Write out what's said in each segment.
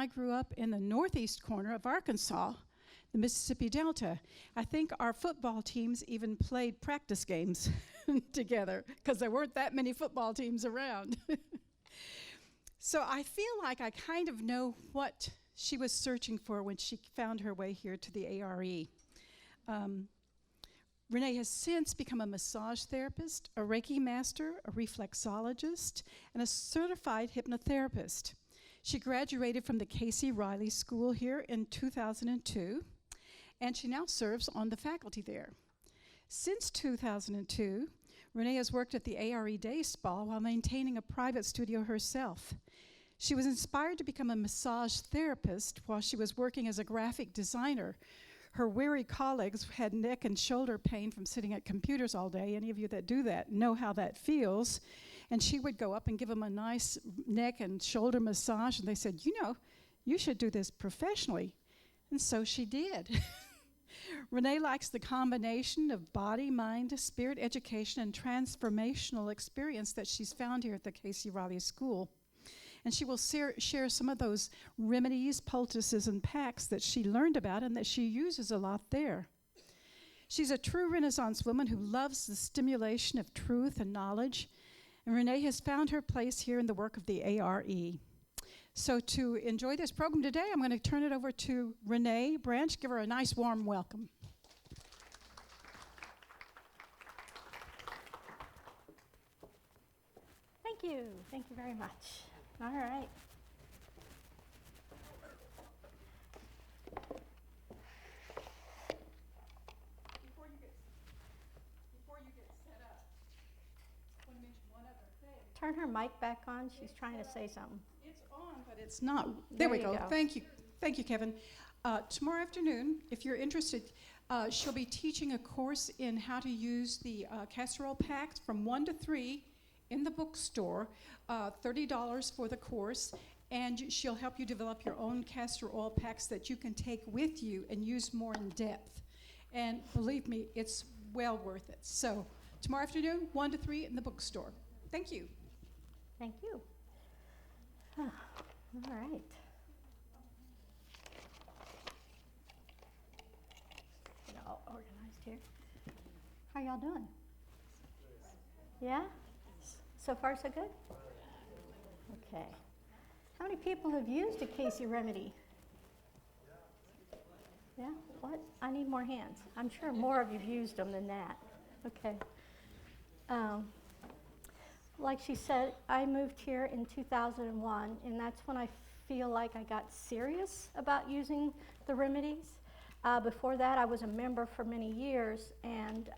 I grew up in the northeast corner of Arkansas, the Mississippi Delta. I think our football teams even played practice games together because there weren't that many football teams around. So I feel like I kind of know what she was searching for when she found her way here to the ARE. Renee has since become a massage therapist, a Reiki master, a reflexologist, and a certified hypnotherapist. She graduated from the Cayce Riley School here in 2002, and she now serves on the faculty there. Since 2002, Renee has worked at the ARE Day Spa while maintaining a private studio herself. She was inspired to become a massage therapist while she was working as a graphic designer. Her weary colleagues had neck and shoulder pain from sitting at computers all day. Any of you that do that know how that feels. And she would go up and give them a nice neck and shoulder massage, and they said, you know, you should do this professionally. And so she did. Renee likes the combination of body, mind, spirit education, and transformational experience that she's found here at the Cayce Riley School. And she will share some of those remedies, poultices, and packs that she learned about and that she uses a lot there. She's a true Renaissance woman who loves the stimulation of truth and knowledge, and Renee has found her place here in the work of the ARE. So to enjoy this program today, I'm going to turn it over to Renee Branch. Give her a nice warm welcome. Thank you. Thank you very much. All right. Before you get set up, I want to mention one other thing. Turn her mic back on. She's trying to say something. It's on, but it's not. There we go. Thank you. Thank you, Kevin. Tomorrow afternoon, if you're interested, she'll be teaching a course in how to use the castor oil packs from 1 to 3 in the bookstore, $30 for the course, and she'll help you develop your own castor oil packs that you can take with you and use more in depth. And believe me, it's well worth it. So tomorrow afternoon, 1 to 3 in the bookstore. Thank you. Thank you. All right. Get all organized here. How y'all doing? Yeah? So far, so good? Okay. How many people have used a Cayce remedy? Yeah? What? I need more hands. I'm sure more of you have used them than that. Okay. Like she said, I moved here in 2001, and that's when I feel like I got serious about using the remedies. Before that, I was a member for many years, and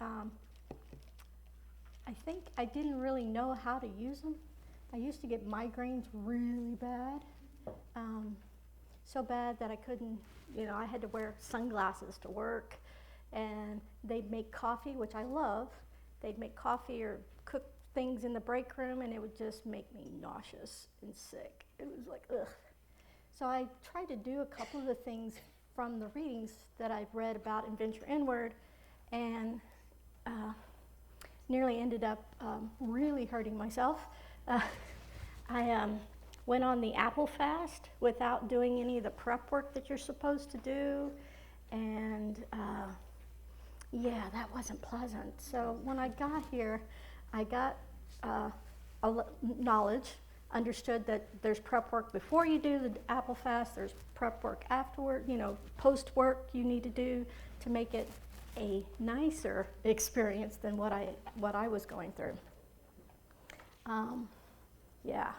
I think I didn't really know how to use them. I used to get migraines really bad, so bad that I couldn't, I had to wear sunglasses to work, and they'd make coffee, which I love. They'd make coffee or cook things in the break room, and it would just make me nauseous and sick. It was like, ugh. So I tried to do a couple of the things from the readings that I've read about in Venture Inward, and nearly ended up really hurting myself. I went on the apple fast without doing any of the prep work that you're supposed to do, and yeah, that wasn't pleasant. So when I got here, I got knowledge, understood that there's prep work before you do the apple fast, there's prep work afterward, post work you need to do to make it a nicer experience than what I was going through. Yeah.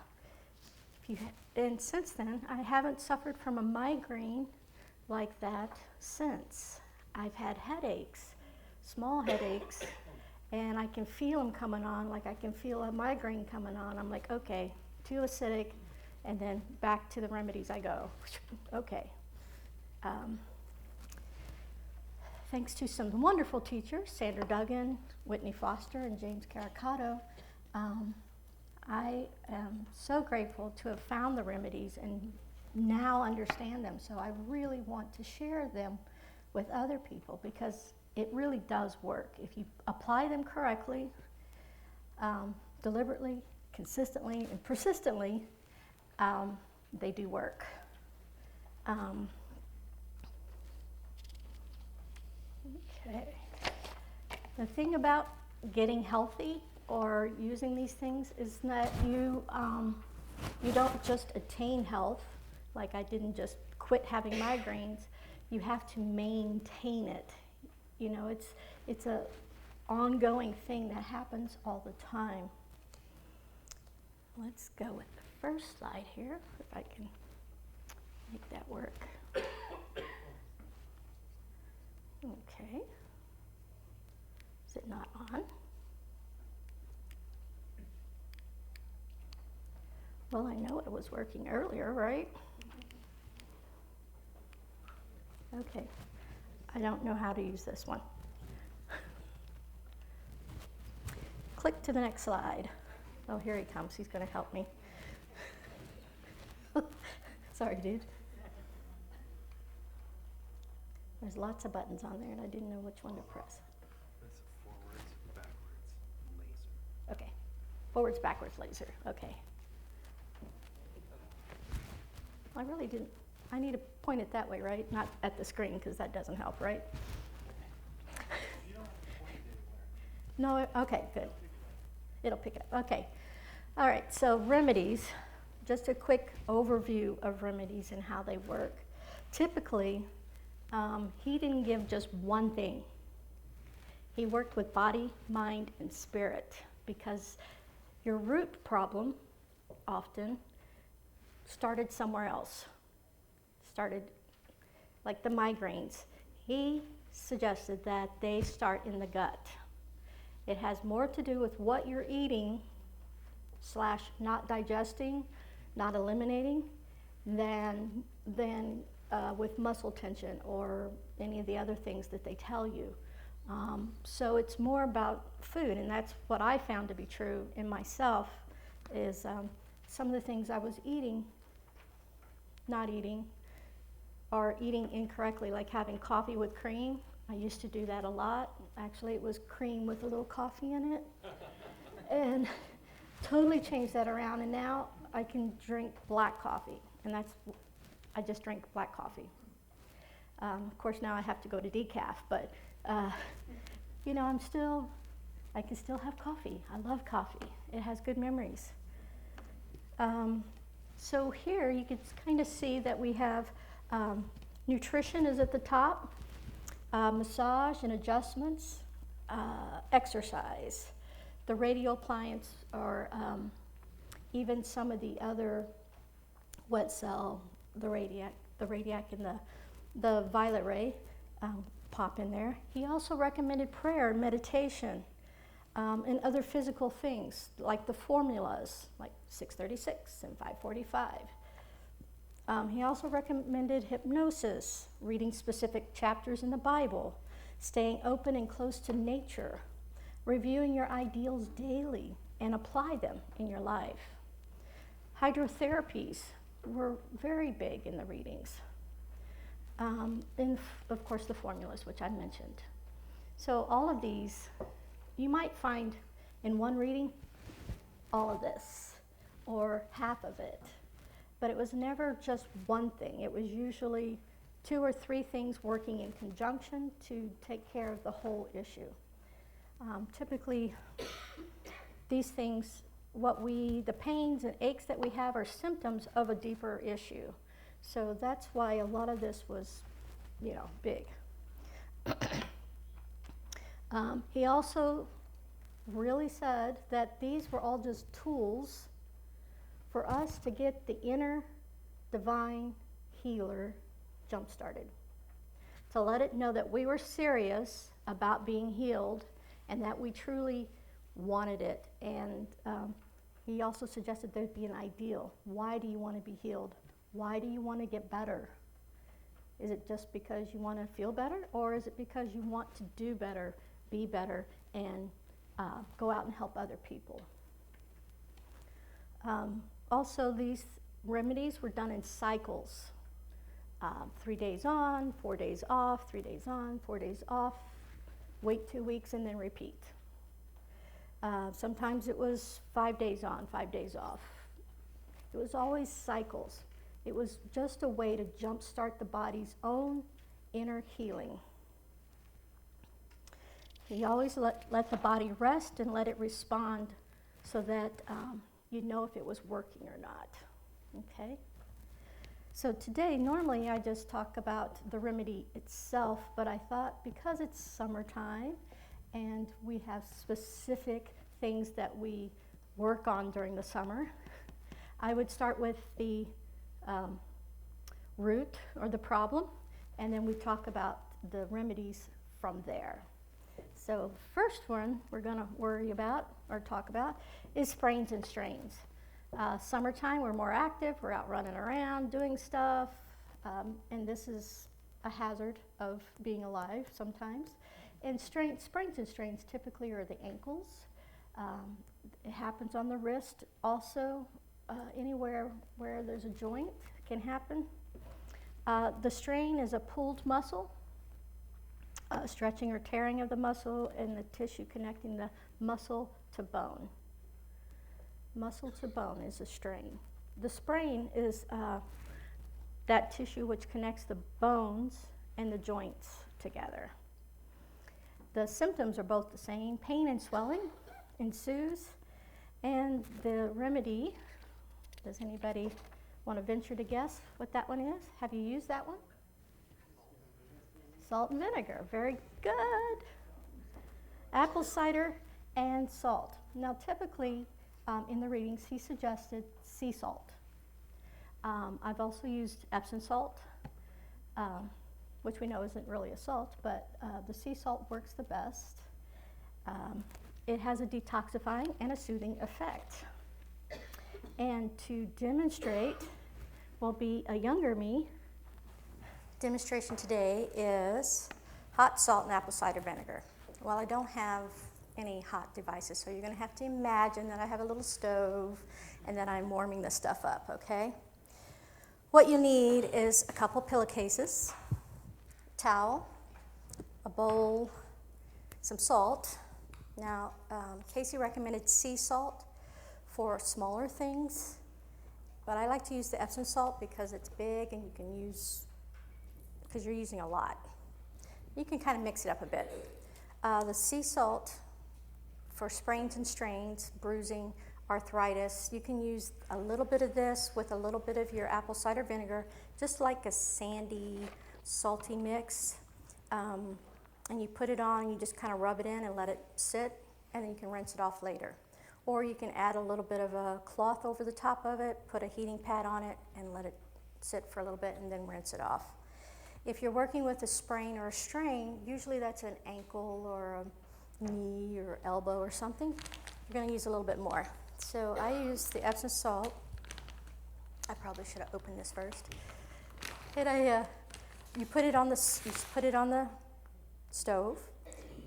And since then, I haven't suffered from a migraine like that since. I've had headaches, small headaches, and I can feel them coming on, like I can feel a migraine coming on. I'm like, okay, too acidic, and then back to the remedies I go. Okay. Thanks to some wonderful teachers, Sandra Duggan, Whitney Foster, and James Caricato, I am so grateful to have found the remedies and now understand them. So I really want to share them with other people because it really does work. If you apply them correctly, deliberately, consistently, and persistently, they do work. Um, okay. The thing about getting healthy or using these things is that you don't just attain health, like I didn't just quit having migraines. You have to maintain it. You know, it's a ongoing thing that happens all the time. Let's go with the first slide here, if I can make that work. Okay. Is it not on? Well, I know it was working earlier, right? Okay. I don't know how to use this one. Click to the next slide. Oh, here he comes. He's going to help me. Sorry, dude. There's lots of buttons on there, and I didn't know which one to press. That's forwards, backwards, laser. Okay. Forwards, backwards, laser. Okay. I really didn't. I need to point it that way, right? Not at the screen, because that doesn't help, right? You don't have to point it anywhere. No, okay, good. It'll pick it up. Okay. All right, so remedies. Just a quick overview of remedies and how they work. Typically, he didn't give just one thing. He worked with body, mind, and spirit, because your root problem often started somewhere else. Started like the migraines. He suggested that they start in the gut. It has more to do with what you're eating / not digesting, not eliminating, than with muscle tension or any of the other things that they tell you. So it's more about food, and that's what I found to be true in myself, is some of the things I was eating, not eating, or eating incorrectly, like having coffee with cream. I used to do that a lot. Actually, it was cream with a little coffee in it. And totally changed that around, and now I can drink black coffee, and I just drink black coffee. Of course, now I have to go to decaf, but you know, I can still have coffee. I love coffee. It has good memories. So here you can kind of see that we have nutrition is at the top, massage and adjustments, exercise, the radial appliance, or even some of the other wet cell, the radiac and the violet ray pop in there. He also recommended prayer and meditation, and other physical things like the formulas, like 636 and 545. He also recommended hypnosis, reading specific chapters in the Bible, staying open and close to nature, reviewing your ideals daily and apply them in your life. Hydrotherapies were very big in the readings. And of course the formulas, which I mentioned. So all of these, you might find in one reading all of this or half of it, but it was never just one thing. It was usually 2 or 3 things working in conjunction to take care of the whole issue. Typically, these things, the pains and aches that we have are symptoms of a deeper issue. So that's why a lot of this was, big. He also really said that these were all just tools for us to get the inner divine healer jump-started, to let it know that we were serious about being healed and that we truly wanted it. And he also suggested there'd be an ideal. Why do you want to be healed? Why do you want to get better? Is it just because you want to feel better, or is it because you want to do better, be better, and go out and help other people? Also, these remedies were done in cycles. 3 days on, 4 days off, 3 days on, 4 days off, wait 2 weeks, and then repeat. Sometimes it was 5 days on, 5 days off. It was always cycles. It was just a way to jumpstart the body's own inner healing. You always let the body rest and let it respond so that you know if it was working or not, okay? So today, normally I just talk about the remedy itself, but I thought because it's summertime and we have specific things that we work on during the summer, I would start with the root or the problem, and then we talk about the remedies from there. So first one we're going to worry about or talk about is sprains and strains. Summertime, we're more active, we're out running around doing stuff, and this is a hazard of being alive sometimes. And sprains and strains typically are the ankles. It happens on the wrist also. Anywhere where there's a joint can happen. The strain is a pulled muscle, stretching or tearing of the muscle and the tissue connecting the muscle to bone. Muscle to bone is a strain. The sprain is that tissue which connects the bones and the joints together. The symptoms are both the same. Pain and swelling ensues, and the remedy, does anybody want to venture to guess what that one is? Have you used that one? Salt and vinegar, very good. Apple cider and salt. Now typically in the readings he suggested sea salt. I've also used Epsom salt, which we know isn't really a salt, but the sea salt works the best. It has a detoxifying and a soothing effect. And to demonstrate will be a younger me. Demonstration today is hot salt and apple cider vinegar. Well, I don't have any hot devices, so you're going to have to imagine that I have a little stove and that I'm warming the stuff up, okay? What you need is a couple pillowcases, towel, a bowl, some salt. Now, Cayce recommended sea salt for smaller things, but I like to use the Epsom salt because it's big and you can use, because you're using a lot. You can kind of mix it up a bit. The sea salt for sprains and strains, bruising, arthritis, you can use a little bit of this with a little bit of your apple cider vinegar, just like a sandy, salty mix. And you put it on and you just kind of rub it in and let it sit, and then you can rinse it off later. Or you can add a little bit of a cloth over the top of it, put a heating pad on it, and let it sit for a little bit and then rinse it off. If you're working with a sprain or a strain, usually that's an ankle or a knee or elbow or something, you're going to use a little bit more. So I use the Epsom salt. I probably should have opened this first. You put it on the stove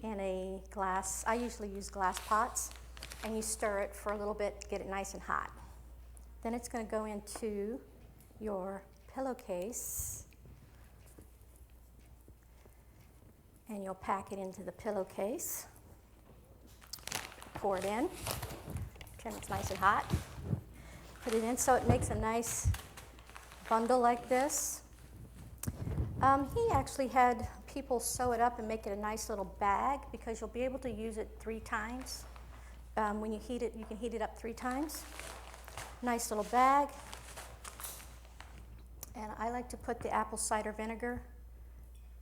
in a glass. I usually use glass pots, and you stir it for a little bit to get it nice and hot. Then it's going to go into your pillowcase, and you'll pack it into the pillowcase. Pour it in. Pretend it's nice and hot. Put it in so it makes a nice bundle like this. He actually had people sew it up and make it a nice little bag because you'll be able to use it 3 times. When you heat it, you can heat it up 3 times. Nice little bag. And I like to put the apple cider vinegar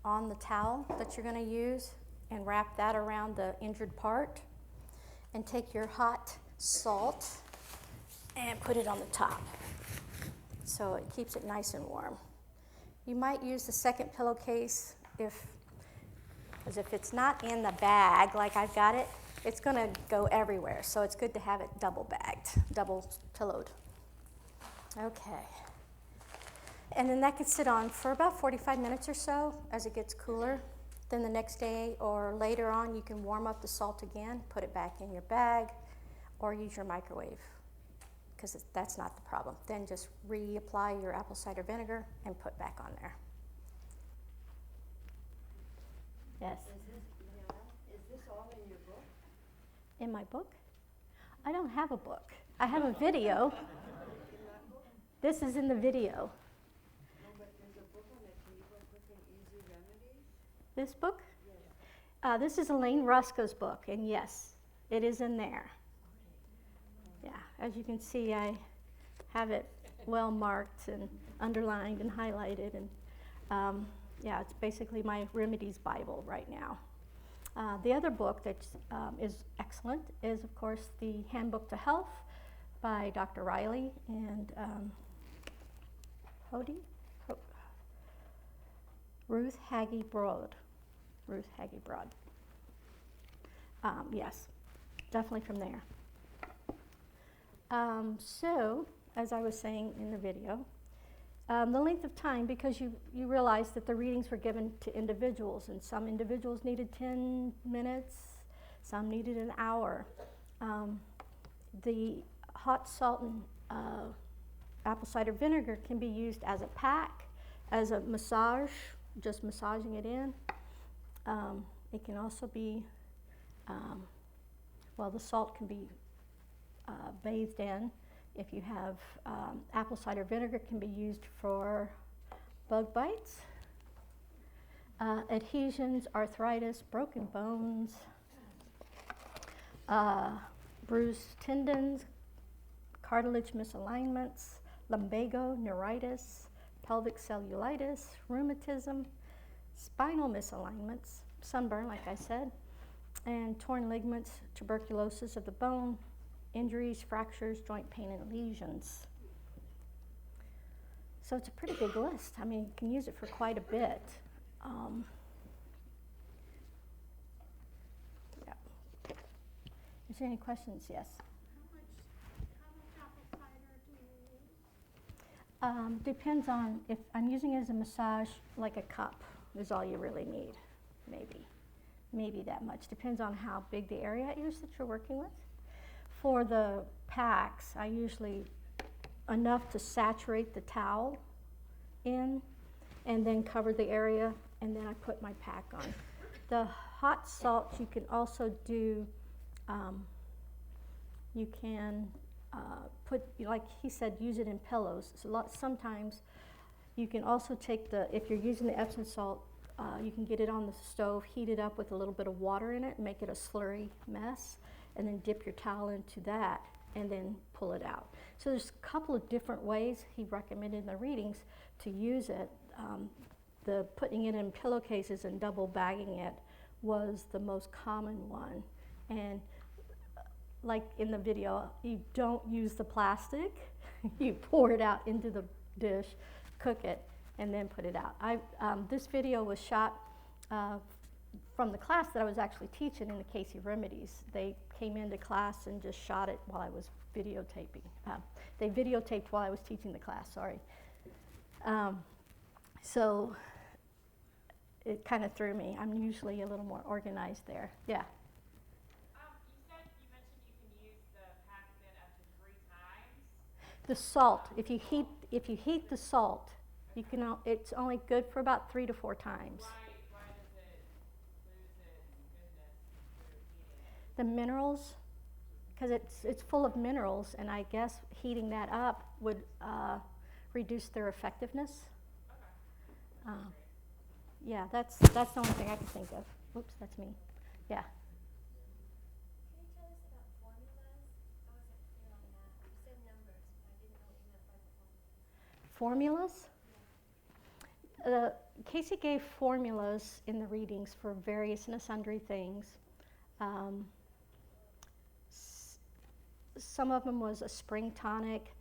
on the towel that you're going to use and wrap that around the injured part. And take your hot salt and put it on the top so it keeps it nice and warm. You might use the second pillowcase because if it's not in the bag like I've got it, it's going to go everywhere. So it's good to have it double bagged, double pillowed. Okay. And then that can sit on for about 45 minutes or so as it gets cooler. Then the next day or later on, you can warm up the salt again, put it back in your bag, or use your microwave, because that's not the problem. Then just reapply your apple cider vinegar and put back on there. Yes? Is this all in your book? In my book? I don't have a book. I have a video. This is in the video. book an Easy Remedies? This book? Yes. This is Elaine Ruska's book, and yes, it is in there. Yeah, as you can see, I have it well marked and underlined and highlighted, and yeah, it's basically my Remedies Bible right now. The other book that is excellent is, of course, the Handbook to Health by Dr. Riley and Ruth Hagee Broad. Ruth Hagee Broad. Yes, definitely from there. So, as I was saying in the video, the length of time, because you realize that the readings were given to individuals, and some individuals needed 10 minutes, some needed an hour. The hot salt and apple cider vinegar can be used as a pack, as a massage, just massaging it in. It can also be, well, the salt can be bathed in. If you have apple cider vinegar, can be used for bug bites, adhesions, arthritis, broken bones, bruised tendons, cartilage misalignments, lumbago, neuritis, pelvic cellulitis, rheumatism, spinal misalignments, sunburn, like I said, and torn ligaments, tuberculosis of the bone, injuries, fractures, joint pain, and lesions. So it's a pretty big list. I mean, you can use it for quite a bit. Yeah. Is there any questions? Yes. How much apple cider do you use? Depends on if I'm using it as a massage, like a cup is all you really need, maybe that much. Depends on how big the area is that you're working with. For the packs, I usually enough to saturate the towel in and then cover the area, and then I put my pack on. The hot salt you can also do, you can put, like he said, use it in pillows. So sometimes you can also take if you're using the Epsom salt, you can get it on the stove, heat it up with a little bit of water in it, and make it a slurry mess, and then dip your towel into that, and then pull it out. So there's a couple of different ways he recommended in the readings to use it. The putting it in pillowcases and double bagging it was the most common one. And like in the video, you don't use the plastic. You pour it out into the dish, cook it, and then put it out. This video was shot from the class that I was actually teaching in the Cayce Remedies. They came into class and just shot it while I was videotaping. They videotaped while I was teaching the class, sorry. So it kind of threw me. I'm usually a little more organized there. Yeah. You mentioned you can use the packet up to 3 times. The salt, if you heat the salt, you can. It's only good for about 3 to 4 times. Why does it lose its goodness through heating? The minerals, because it's full of minerals, and I guess heating that up would reduce their effectiveness. Okay. Yeah, that's the only thing I can think of. Oops, that's me. Yeah. Can you tell us about formulas? I wasn't clear on that. You said numbers, but I didn't know what you meant by formulas. Formulas? Cayce gave formulas in the readings for various and sundry things. Some of them was a spring tonic,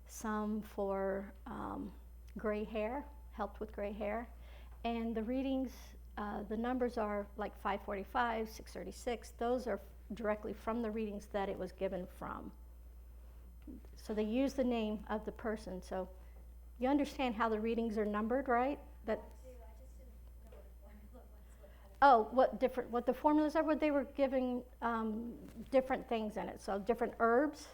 some for gray hair, helped with gray hair. And the readings, the numbers are like 545, 636. Those are directly from the readings that it was given from. So they use the name of the person. So you understand how the readings are numbered, right? I just didn't know what a formula was. What the formulas are, what they were giving different things in it. So different herbs,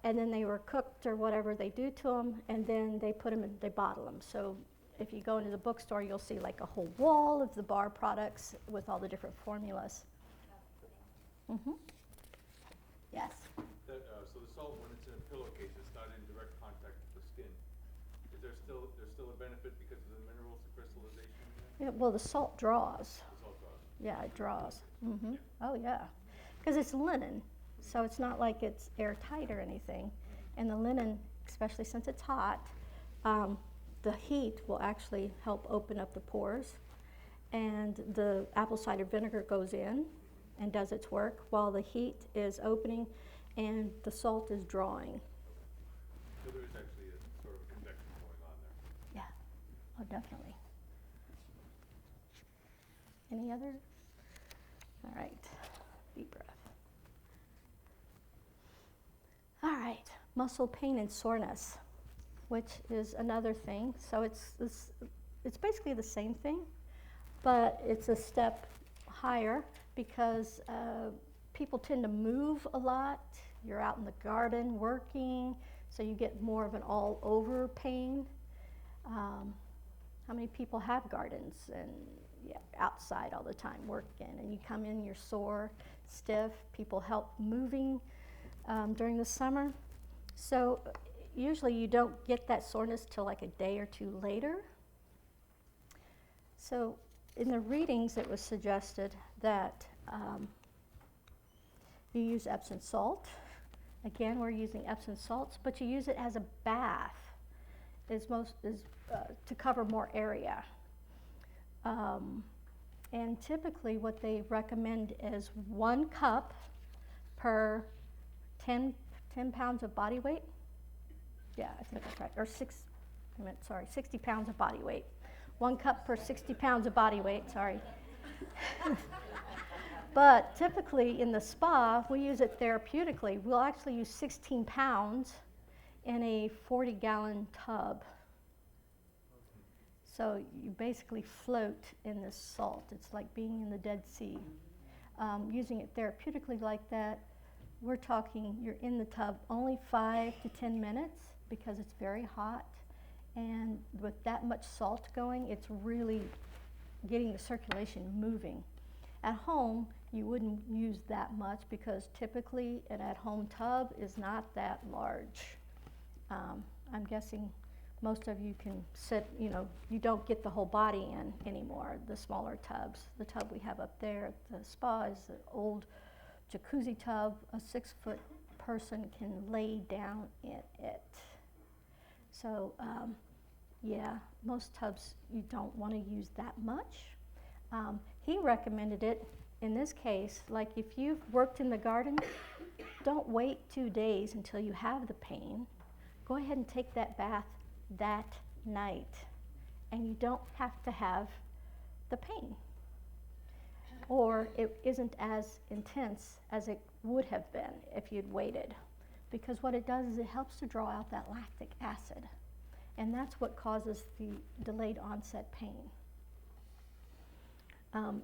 and then they were cooked or whatever they do to them, and then they put them in, they bottle them. So if you go into the bookstore, you'll see like a whole wall of the bar products with all the different formulas. Mm-hmm. Yes. So the salt, when it's in a pillowcase, it's not in direct contact with the skin. Is there's still a benefit because of the minerals, the crystallization? Well, the salt draws. The salt draws. Yeah, it draws. Oh, yeah. Because it's linen, so it's not like it's airtight or anything. And the linen, especially since it's hot, the heat will actually help open up the pores. And the apple cider vinegar goes in and does its work while the heat is opening and the salt is drawing. So there is actually a sort of convection going on there. Yeah, oh, definitely. Any other? All right, deep breath. All right, muscle pain and soreness, which is another thing. So it's basically the same thing, but it's a step higher because people tend to move a lot. You're out in the garden working, so you get more of an all-over pain. How many people have gardens and outside all the time working, and you come in, you're sore, stiff, people help moving during the summer. So usually you don't get that soreness till like a day or two later. So in the readings it was suggested that you use Epsom salt. Again, we're using Epsom salts, but you use it as a bath to cover more area. And typically what they recommend is 1 cup per 10 pounds of body weight. Yeah, I think that's right. Or 60 pounds of body weight. 1 cup per 60 pounds of body weight, sorry. But typically in the spa, we use it therapeutically. We'll actually use 16 pounds in a 40-gallon tub. So you basically float in this salt. It's like being in the Dead Sea. Using it therapeutically like that, we're talking you're in the tub only 5 to 10 minutes because it's very hot. And with that much salt going, it's really getting the circulation moving. At home, you wouldn't use that much because typically an at-home tub is not that large. I'm guessing most of you can sit, you don't get the whole body in anymore, the smaller tubs. The tub we have up there at the spa is an old jacuzzi tub. A 6-foot person can lay down in it. So, yeah, most tubs you don't want to use that much. He recommended it in this case, like if you've worked in the garden, don't wait 2 days until you have the pain. Go ahead and take that bath that night, and you don't have to have the pain. Or it isn't as intense as it would have been if you'd waited. Because what it does is it helps to draw out that lactic acid. And that's what causes the delayed onset pain.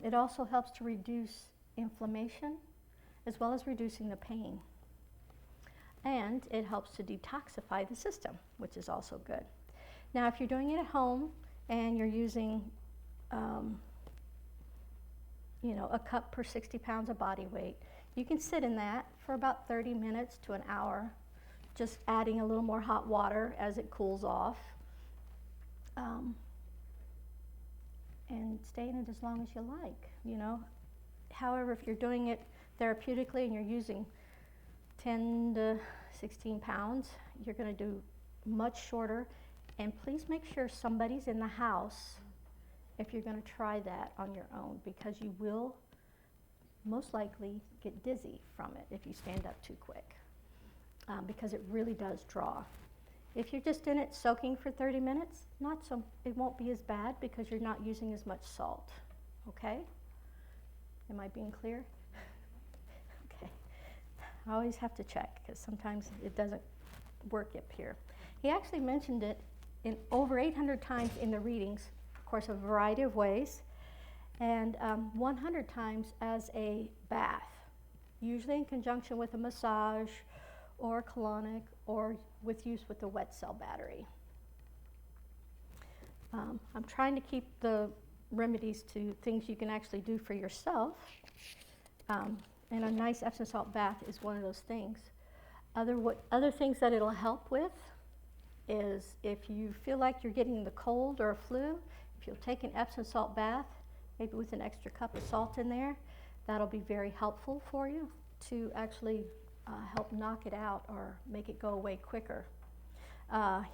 It also helps to reduce inflammation as well as reducing the pain. And it helps to detoxify the system, which is also good. Now, if you're doing it at home and you're using, a cup per 60 pounds of body weight, you can sit in that for about 30 minutes to an hour, just adding a little more hot water as it cools off, and stay in it as long as you like, However, if you're doing it therapeutically and you're using 10 to 16 pounds, you're going to do much shorter. And please make sure somebody's in the house if you're going to try that on your own, because you will most likely get dizzy from it if you stand up too quick, because it really does draw. If you're just in it soaking for 30 minutes, it won't be as bad because you're not using as much salt. Okay? Am I being clear? Okay. I always have to check because sometimes it doesn't work up here. He actually mentioned it in over 800 times in the readings, of course, a variety of ways, and 100 times as a bath, usually in conjunction with a massage or colonic or with use with the wet cell battery. I'm trying to keep the remedies to things you can actually do for yourself, and a nice Epsom salt bath is one of those things. Other things that it'll help with is if you feel like you're getting the cold or a flu If you'll take an Epsom salt bath, maybe with an extra cup of salt in there, that'll be very helpful for you to actually help knock it out or make it go away quicker.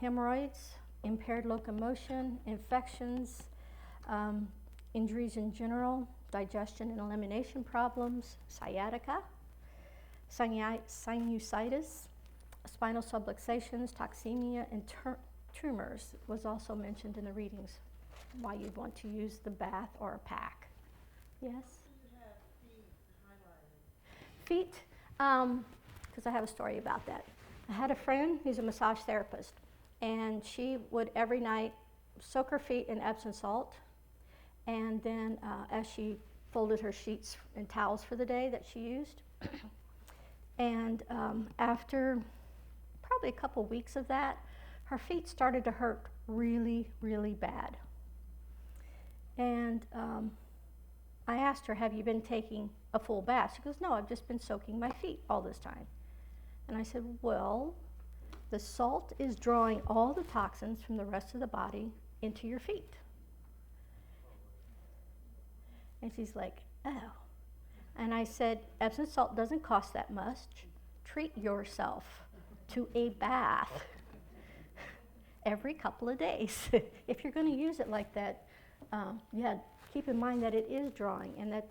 Hemorrhoids, impaired locomotion, infections, injuries in general, digestion and elimination problems, sciatica, sinusitis, spinal subluxations, toxemia, and tumors was also mentioned in the readings, why you'd want to use the bath or a pack. Yes? You have feet highlighted. Feet, because I have a story about that. I had a friend who's a massage therapist, and she would every night soak her feet in Epsom salt, and then as she folded her sheets and towels for the day that she used, and after probably a couple weeks of that, her feet started to hurt really, really bad. And I asked her, have you been taking a full bath? She goes, no, I've just been soaking my feet all this time. And I said, well, the salt is drawing all the toxins from the rest of the body into your feet. And she's like, oh. And I said, Epsom salt doesn't cost that much. Treat yourself to a bath every couple of days. If you're going to use it like that, yeah, keep in mind that it is drawing and that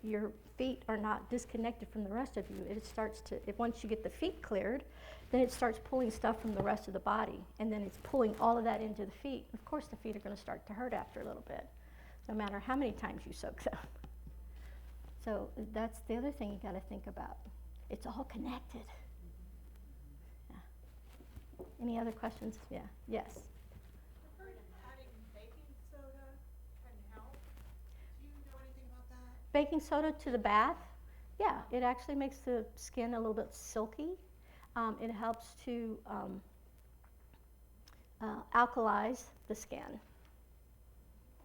your feet are not disconnected from the rest of you. It starts to, once you get the feet cleared, then it starts pulling stuff from the rest of the body, and then it's pulling all of that into the feet. Of course, the feet are going to start to hurt after a little bit, no matter how many times you soak them. So that's the other thing you got to think about. It's all connected. Yeah. Any other questions? Yeah. Yes. I've heard adding baking soda can help. Do you know anything about that? Baking soda to the bath, yeah, it actually makes the skin a little bit silky. It helps to alkalize the skin.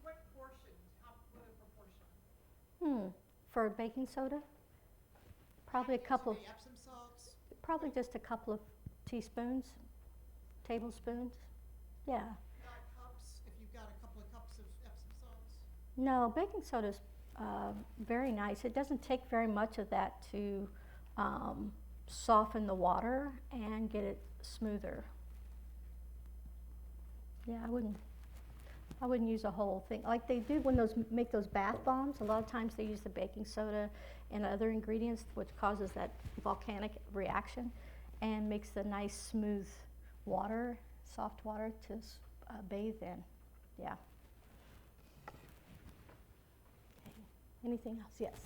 What portion? What a proportion? For baking soda, probably a couple, The Epsom salts? probably just a couple of teaspoons, tablespoons. Yeah. Not cups, if you've got a couple of cups of Epsom salts? No, baking soda's very nice. It doesn't take very much of that to soften the water and get it smoother. Yeah, I wouldn't use a whole thing like they do when make those bath bombs. A lot of times they use the baking soda and other ingredients, which causes that volcanic reaction and makes the nice smooth water, soft water to bathe in. Yeah. Okay. Anything else? Yes.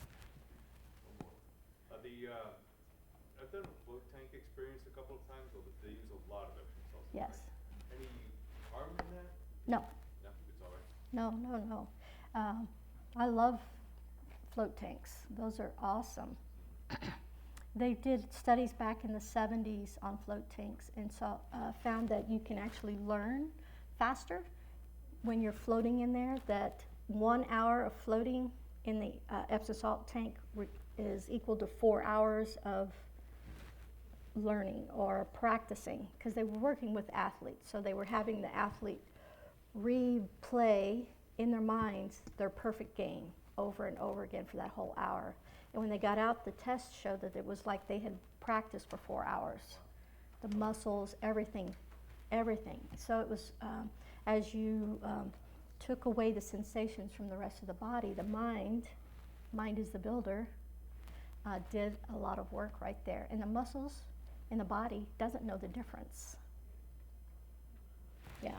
I've done a float tank experience a couple of times. They use a lot of Epsom salts. Yes. Right? Any harm in that? No. No, it's all right. No. I love float tanks. Those are awesome. They did studies back in the 70s on float tanks and found that you can actually learn faster when you're floating in there, that 1 hour of floating in the Epsom salt tank is equal to 4 hours of learning or practicing, because they were working with athletes. So they were having the athlete replay in their minds their perfect game over and over again for that whole hour. And when they got out, the tests showed that it was like they had practiced for 4 hours. The muscles, everything. So it was, as you took away the sensations from the rest of the body, the mind is the builder, did a lot of work right there. And the muscles in the body doesn't know the difference. Yeah,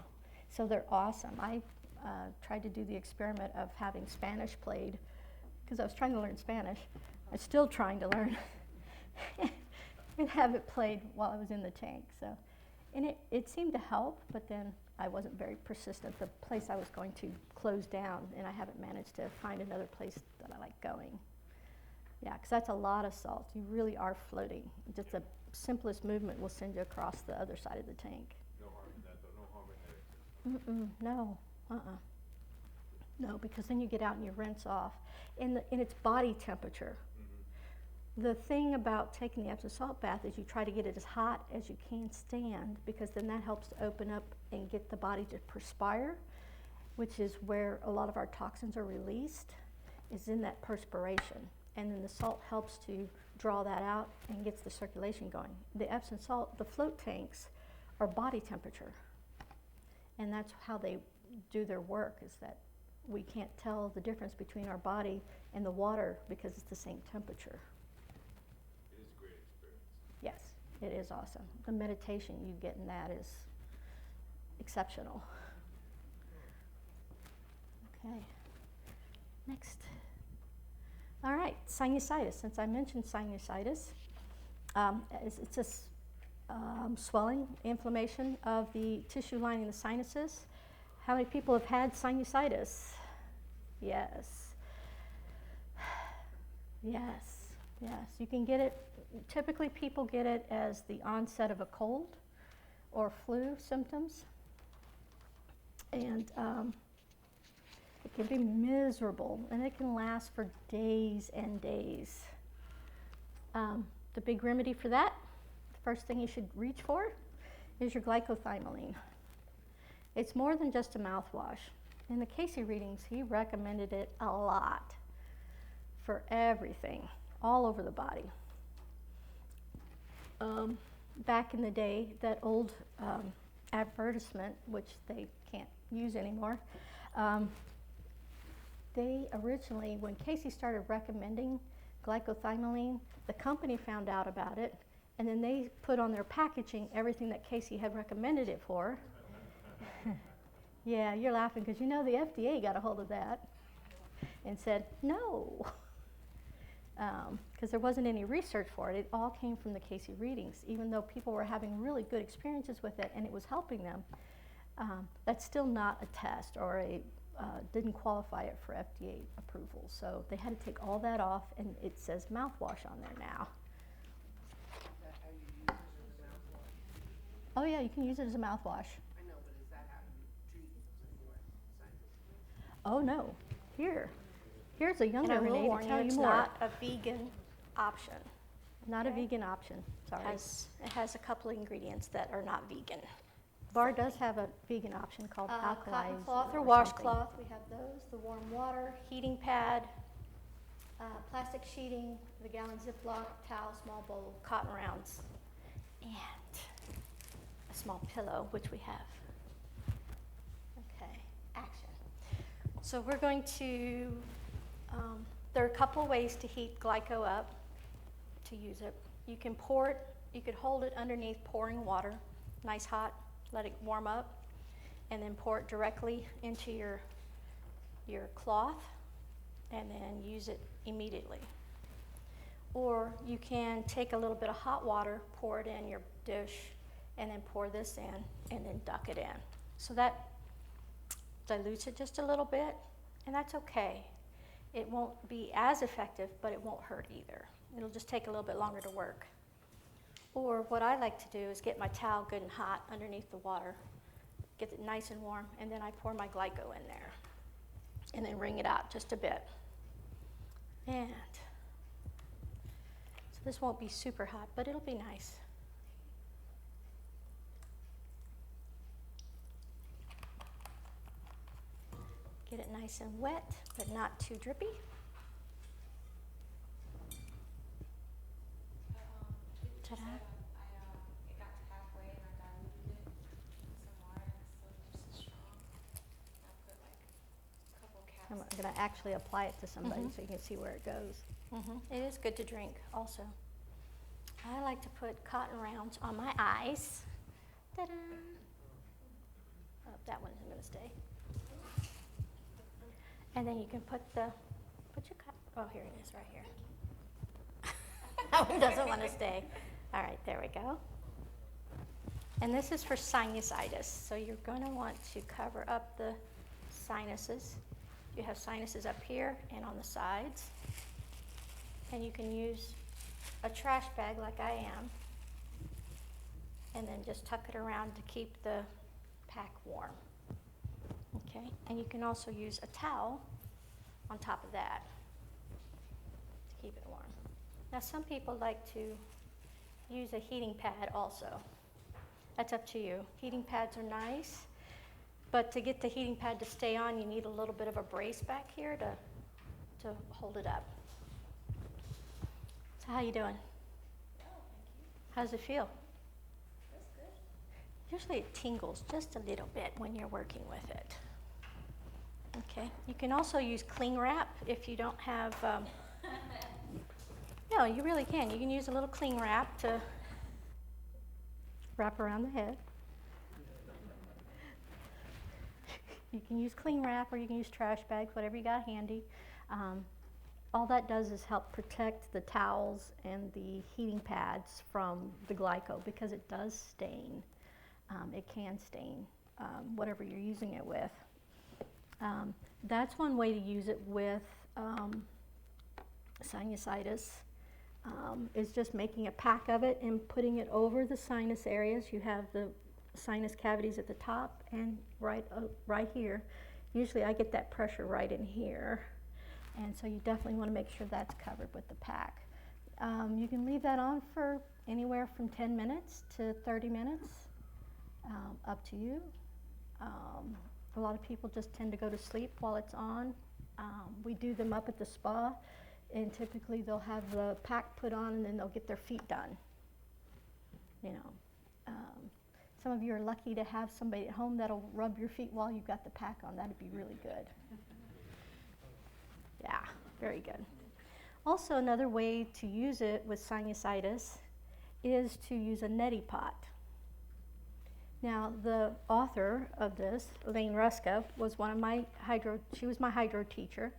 so they're awesome. I tried to do the experiment of having Spanish played, because I was trying to learn Spanish. I'm still trying to learn, and have it played while I was in the tank. So, and it seemed to help, but then I wasn't very persistent. The place I was going to closed down, and I haven't managed to find another place that I like going. Yeah, because that's a lot of salt. You really are floating. Just the simplest movement will send you across the other side of the tank. No harm in that, though. No harm in that. No. No, because then you get out and you rinse off. And it's body temperature. Mm-hmm. The thing about taking the Epsom salt bath is you try to get it as hot as you can stand, because then that helps to open up and get the body to perspire. which is where a lot of our toxins are released, is in that perspiration. And then the salt helps to draw that out and gets the circulation going. The Epsom salt, the float tanks, are body temperature. And that's how they do their work, is that we can't tell the difference between our body and the water because it's the same temperature. It is a great experience. Yes, it is awesome. The meditation you get in that is exceptional. Okay, next. All right, sinusitis. Since I mentioned sinusitis, it's a swelling, inflammation of the tissue lining the sinuses. How many people have had sinusitis? Yes. Yes, yes. You can get it, typically people get it as the onset of a cold or flu symptoms. And it can be miserable, and it can last for days and days. The big remedy for that, the first thing you should reach for, is your glycothymoline. It's more than just a mouthwash. In the Cayce readings, he recommended it a lot for everything, all over the body. Back in the day, that old advertisement, which they can't use anymore, they originally, when Cayce started recommending glycothymoline, the company found out about it, and then they put on their packaging everything that Cayce had recommended it for. Yeah, you're laughing because you know the FDA got a hold of that and said no, because there wasn't any research for it. It all came from the Cayce readings, even though people were having really good experiences with it and it was helping them. That's still not a test or didn't qualify it for FDA approval. So they had to take all that off, and it says mouthwash on there now. Is that how you use it as a mouthwash? Oh yeah, you can use it as a mouthwash. I know, but is that how you treat it for scientists? Oh no, here's a younger And I will Renee warn to you, tell you it's more. not a vegan option. Not a okay. vegan option, sorry. It has a couple of ingredients that are not vegan. Bar does have a vegan option called alkalized. Cotton cloth or something. washcloth, we have those, the warm water, heating pad, plastic sheeting, the gallon Ziploc, towel, small bowl, cotton rounds, and a small pillow, which we have. Okay, action. So we're going to, there are a couple of ways to heat glyco up to use it. You can pour it, you could hold it underneath pouring water, nice hot, let it warm up, and then pour it directly into your cloth, and then use it immediately. Or you can take a little bit of hot water, pour it in your dish, and then pour this in, and then duck it in. So that dilutes it just a little bit, and that's okay. It won't be as effective, but it won't hurt either. It'll just take a little bit longer to work. Or what I like to do is get my towel good and hot underneath the water, get it nice and warm, and then I pour my glyco in there, and then wring it out just a bit. And so this won't be super hot, but it'll be nice. Get it nice and wet, but not too drippy. Ta-da. It got to halfway and I diluted it with some water and it's still just as strong. I put like a couple caps. I'm going to actually apply it to somebody so you can see where it goes. It is good to drink also. I like to put cotton rounds on my eyes. Ta-da! Oh, that one isn't going to stay. And then you can put your oh, here it is right here. That one doesn't want to stay. All right, there we go. And this is for sinusitis. So you're going to want to cover up the sinuses. You have sinuses up here and on the sides. And you can use a trash bag like I am, and then just tuck it around to keep the pack warm. Okay, and you can also use a towel on top of that to keep it warm. Now some people like to use a heating pad also. That's up to you. Heating pads are nice. But to get the heating pad to stay on, you need a little bit of a brace back here to hold it up. So how you doing? Oh, thank you. How does it feel? That's good. Usually it tingles just a little bit when you're working with it. Okay, you can also use cling wrap if you don't have, no, you really can. You can use a little cling wrap to wrap around the head. You can use cling wrap or you can use trash bags, whatever you got handy. All that does is help protect the towels and the heating pads from the glyco because it does stain. It can stain whatever you're using it with. That's one way to use it with sinusitis, is just making a pack of it and putting it over the sinus areas. You have the sinus cavities at the top and right here. Usually I get that pressure right in here, and so you definitely want to make sure that's covered with the pack. You can leave that on for anywhere from 10 minutes to 30 minutes, up to you. A lot of people just tend to go to sleep while it's on. We do them up at the spa, and typically they'll have the pack put on and then they'll get their feet done. You know, some of you are lucky to have somebody at home that'll rub your feet while you've got the pack on. That'd be really good. Yeah, very good. Also, another way to use it with sinusitis is to use a neti pot. Now, the author of this, Elaine Ruska, was she was my hydro teacher,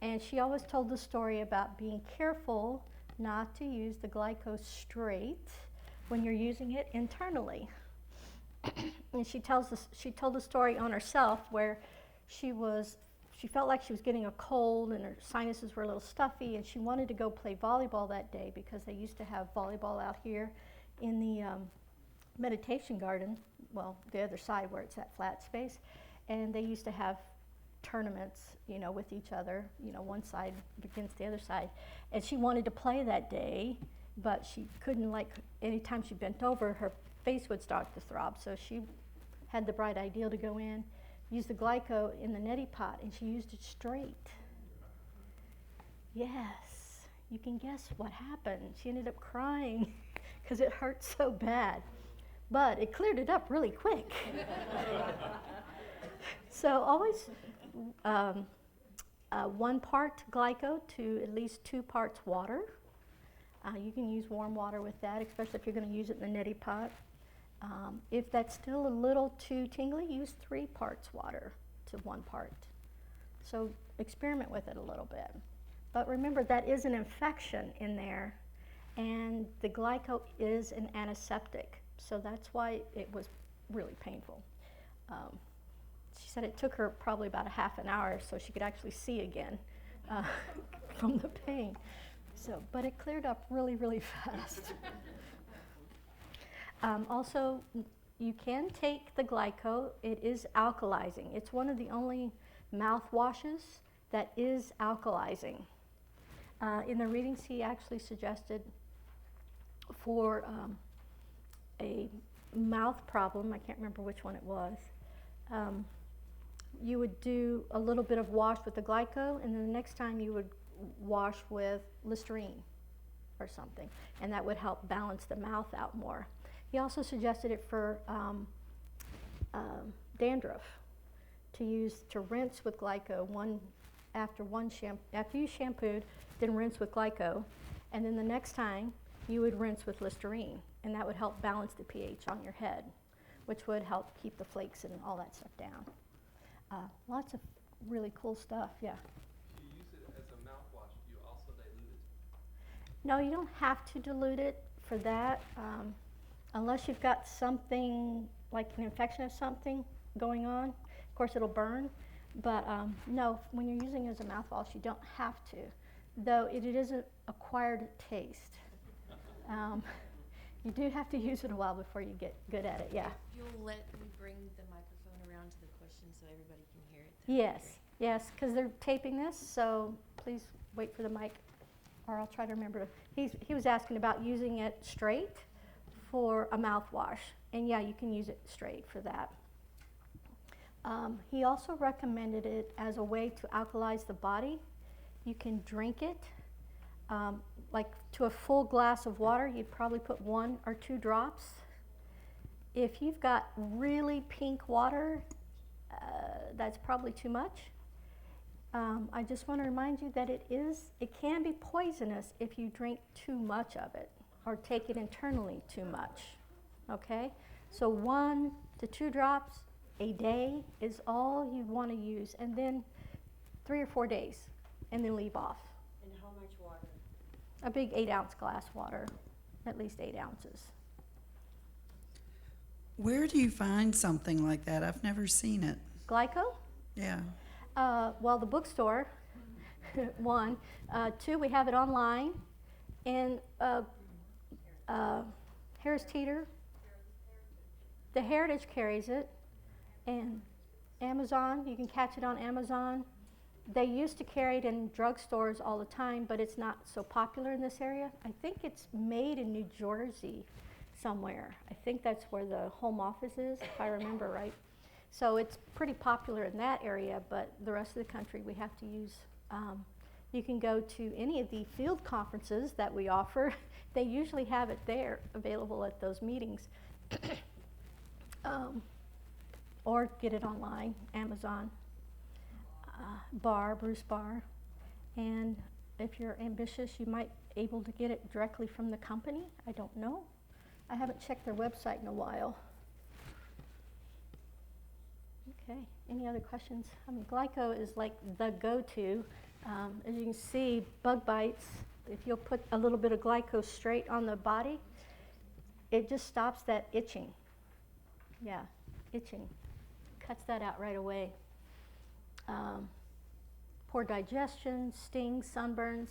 and she always told the story about being careful not to use the glyco straight when you're using it internally. And she told the story on herself where she felt like she was getting a cold and her sinuses were a little stuffy, and she wanted to go play volleyball that day because they used to have volleyball out here in the meditation garden, well, the other side where it's that flat space, and they used to have tournaments, you know, with each other, you know, one side against the other side, and she wanted to play that day, but she couldn't, like, anytime she bent over, her face would start to throb, so she had the bright idea to go in, use the glyco in the neti pot, and she used it straight. Yes, you can guess what happened. She ended up crying because it hurt so bad. But it cleared it up really quick. So always 1 part glyco to at least 2 parts water. You can use warm water with that, especially if you're going to use it in the neti pot. If that's still a little too tingly, use 3 parts water to 1 part. So experiment with it a little bit. But remember, that is an infection in there, and the glyco is an antiseptic. So that's why it was really painful. She said it took her probably about a half an hour so she could actually see again from the pain. So, but it cleared up really, really fast. Also, you can take the glyco. It is alkalizing. It's one of the only mouthwashes that is alkalizing. In the readings, he actually suggested for a mouth problem, I can't remember which one it was, you would do a little bit of wash with the glyco, and then the next time you would wash with Listerine or something, and that would help balance the mouth out more. He also suggested it for dandruff, to rinse with glyco after you shampooed, then rinse with glyco, and then the next time you would rinse with Listerine, and that would help balance the pH on your head, which would help keep the flakes and all that stuff down. Lots of really cool stuff, yeah. You use it as a mouthwash. You also dilute it? No, you don't have to dilute it for that, unless you've got something like an infection of something going on. Of course, it'll burn, but no, when you're using it as a mouthwash, you don't have to, though it is an acquired taste. You do have to use it a while before you get good at it, yeah. You'll let me bring the microphone around to the question so everybody can hear it. Yes, yes, because they're taping this, so please wait for the mic, or I'll try to remember. He was asking about using it straight for a mouthwash, and yeah, you can use it straight for that. He also recommended it as a way to alkalize the body. You can drink it. Like to a full glass of water, you'd probably put 1 or 2 drops. If you've got really pink water, that's probably too much. I just want to remind you that it can be poisonous if you drink too much of it or take it internally too much, okay? So 1 to 2 drops a day is all you want to use, and then 3 or 4 days, and then leave off. And how much water? A big 8-ounce glass water, at least 8 ounces. Where do you find something like that? I've never seen it. Glyco? Yeah. Well, the bookstore, 1. 2, we have it online. And Harris Teeter, the Heritage carries it. And Amazon, you can catch it on Amazon. They used to carry it in drugstores all the time, but it's not so popular in this area. I think it's made in New Jersey somewhere. I think that's where the home office is, if I remember right. So it's pretty popular in that area, but the rest of the country we have to use. You can go to any of the field conferences that we offer. They usually have it there available at those meetings. Or get it online, Amazon, Bruce Bar. And if you're ambitious, you might be able to get it directly from the company. I don't know. I haven't checked their website in a while. Okay, any other questions? I mean, Glyco is like the go-to. As you can see, bug bites, if you'll put a little bit of Glyco straight on the body, it just stops that itching. Yeah, itching. Cuts that out right away. Poor digestion, stings, sunburns,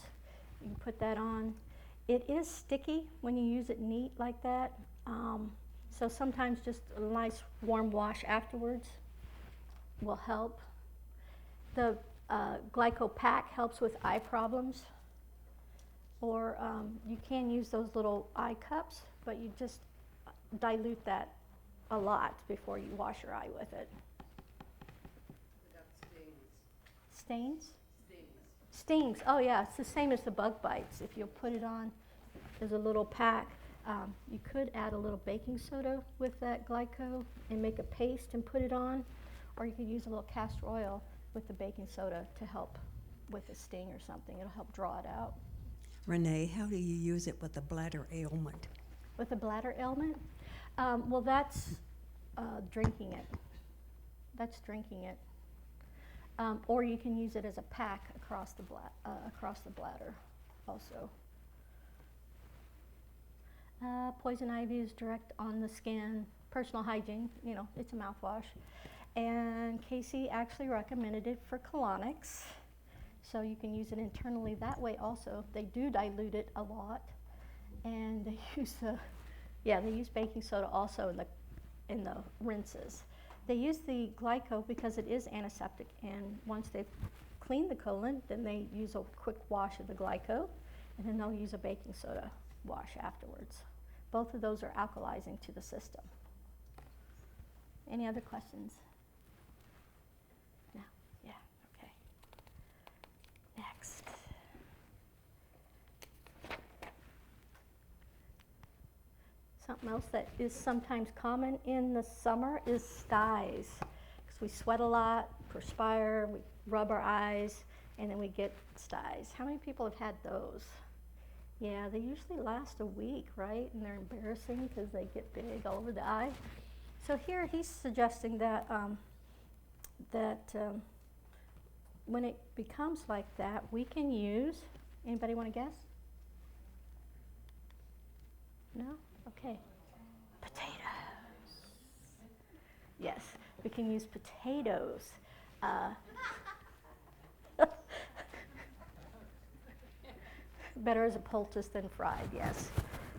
you can put that on. It is sticky when you use it neat like that. So sometimes just a nice warm wash afterwards will help. The Glyco pack helps with eye problems. Or you can use those little eye cups, but you just dilute that a lot before you wash your eye with it. Without stings. Stains? Stings. Stings, oh yeah, it's the same as the bug bites. If you'll put it on as a little pack, you could add a little baking soda with that Glyco and make a paste and put it on, or you could use a little castor oil with the baking soda to help with a sting or something. It'll help draw it out. Renee, how do you use it with a bladder ailment? With a bladder ailment? Well, that's drinking it. That's drinking it. Or you can use it as a pack across the bladder also. Poison ivy is direct on the skin. Personal hygiene, you know, it's a mouthwash. And Cayce actually recommended it for colonics. So you can use it internally that way also. They do dilute it a lot. And they use they use baking soda also in the rinses. They use the Glyco because it is antiseptic, and once they've cleaned the colon, then they use a quick wash of the Glyco, and then they'll use a baking soda wash afterwards. Both of those are alkalizing to the system. Any other questions? No? Yeah, okay. Next. Something else that is sometimes common in the summer is styes, because we sweat a lot, perspire, we rub our eyes, and then we get styes. How many people have had those? Yeah, they usually last a week, right? And they're embarrassing because they get big all over the eye. So here he's suggesting that when it becomes like that, we can use, anybody want to guess? No? Okay. Potatoes. Yes, we can use potatoes. Better as a poultice than fried, yes.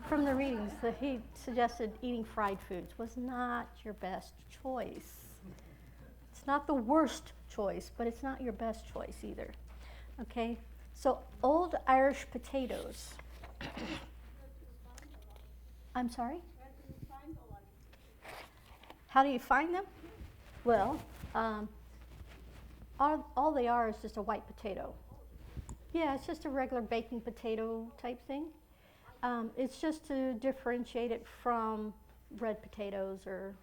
From the readings, he suggested eating fried foods was not your best choice. It's not the worst choice, but it's not your best choice either. Okay, so old Irish potatoes. I'm sorry? How do you find them? Well, All they are is just a white potato. Yeah, it's just a regular baking potato type thing. It's just to differentiate it from red potatoes or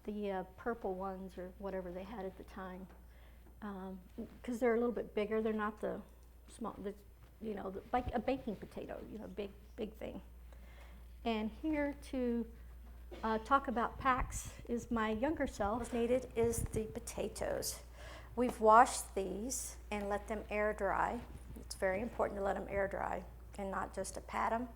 the purple ones or whatever they had at the time. Because they're a little bit bigger. They're not the small, like a baking potato, big thing. And here to talk about packs is my younger self. What's needed is the potatoes. We've washed these and let them air dry. It's very important to let them air dry and not just to pat them.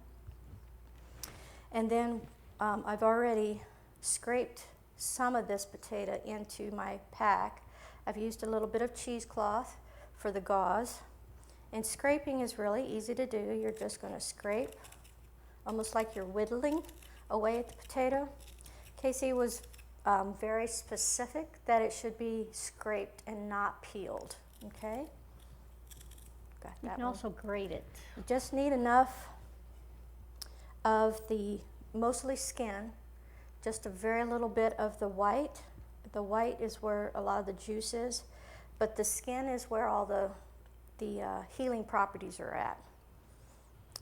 And then I've already scraped some of this potato into my pack. I've used a little bit of cheesecloth for the gauze. And scraping is really easy to do. You're just going to scrape, almost like you're whittling away at the potato. Cayce was very specific that it should be scraped and not peeled, okay? Got that. You can also grate it. You just need enough of the mostly skin, just a very little bit of the white. The white is where a lot of the juice is, but the skin is where all the healing properties are at.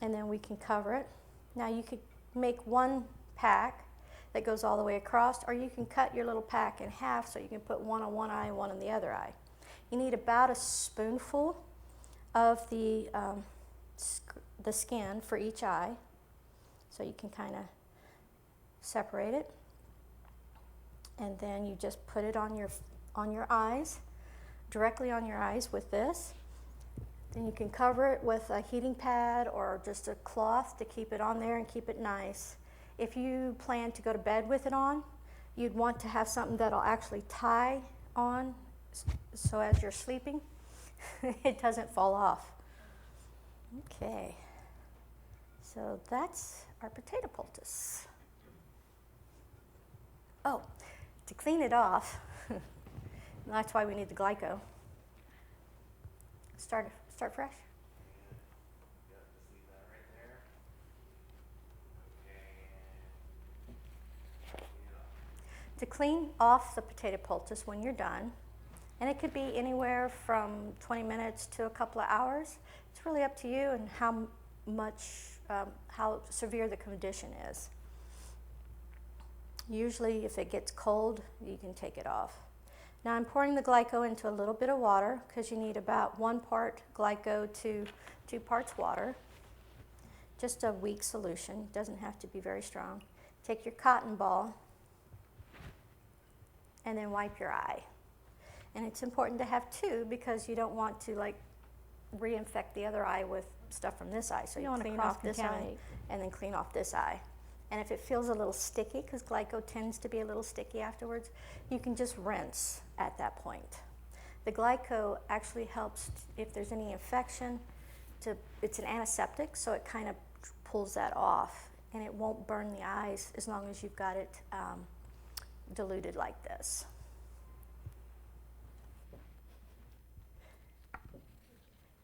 And then we can cover it. Now you could make one pack that goes all the way across, or you can cut your little pack in half so you can put one on one eye and one on the other eye. You need about a spoonful of the skin for each eye, so you can kind of separate it. And then you just put it on your eyes, directly on your eyes with this. Then you can cover it with a heating pad or just a cloth to keep it on there and keep it nice. If you plan to go to bed with it on, you'd want to have something that'll actually tie on so as you're sleeping, it doesn't fall off. Okay, so that's our potato poultice. Oh, to clean it off, that's why we need the glyco. Start fresh. To clean off the potato poultice when you're done, and it could be anywhere from 20 minutes to a couple of hours. It's really up to you and how severe the condition is. Usually if it gets cold, you can take it off. Now I'm pouring the glyco into a little bit of water because you need about 1 part glyco to 2 parts water. Just a weak solution, doesn't have to be very strong. Take your cotton ball and then wipe your eye. And it's important to have 2 because you don't want to reinfect the other eye with stuff from this eye. So you clean off this eye and then clean off this eye. And if it feels a little sticky, because glyco tends to be a little sticky afterwards, you can just rinse at that point. The glyco actually helps if there's any infection. It's an antiseptic, so it kind of pulls that off, and it won't burn the eyes as long as you've got it diluted like this.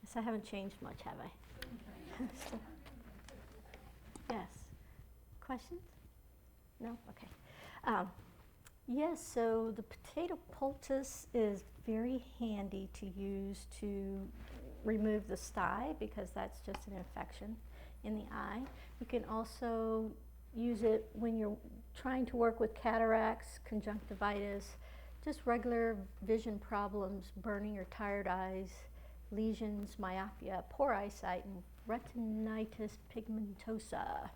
Yes, I haven't changed much, have I? Yes. Questions? No? Okay. Yes, so the potato poultice is very handy to use to remove the sty because that's just an infection in the eye. You can also use it when you're trying to work with cataracts, conjunctivitis, just regular vision problems, burning or tired eyes, lesions, myopia, poor eyesight, and retinitis pigmentosa.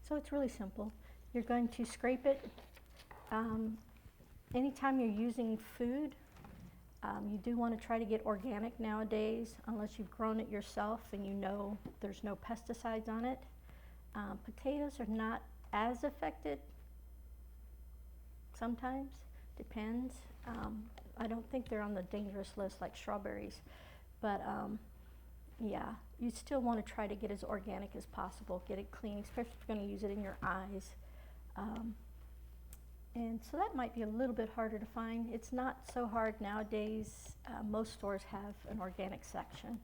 So it's really simple. You're going to scrape it. Anytime you're using food, you do want to try to get organic nowadays, unless you've grown it yourself and you know there's no pesticides on it. Potatoes are not as affected. Sometimes, depends. I don't think they're on the dangerous list like strawberries, but yeah, you still want to try to get as organic as possible, get it clean, especially if you're going to use it in your eyes. And so that might be a little bit harder to find. It's not so hard nowadays. Most stores have an organic section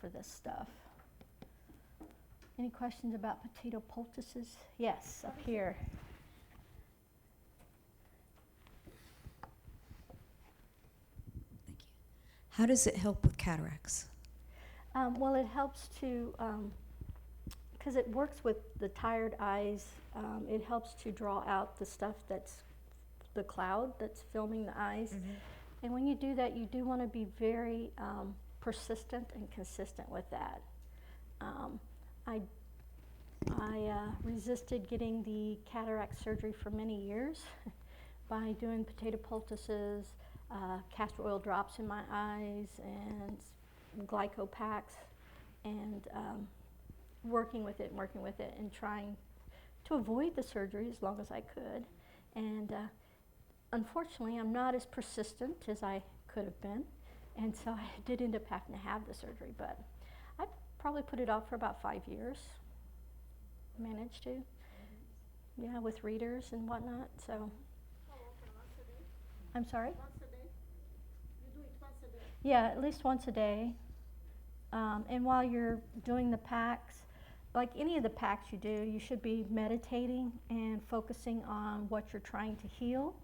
for this stuff. Any questions about potato poultices? Yes, up here. Thank you. How does it help with cataracts? Well, it helps to, because it works with the tired eyes, it helps to draw out the stuff that's the cloud that's filming the eyes. Mm-hmm. And when you do that, you do want to be very persistent and consistent with that. I resisted getting the cataract surgery for many years by doing potato poultices, castor oil drops in my eyes, and glyco packs, and working with it, and trying to avoid the surgery as long as I could. And unfortunately, I'm not as persistent as I could have been, and so I did end up having to have the surgery, but I probably put it off for about 5 years. Managed to, yeah, with readers and whatnot, so. How often, once a day? I'm sorry? Once a day? You do it once a day? Yeah, at least once a day. And while you're doing the packs, like any of the packs you do, you should be meditating and focusing on what you're trying to heal.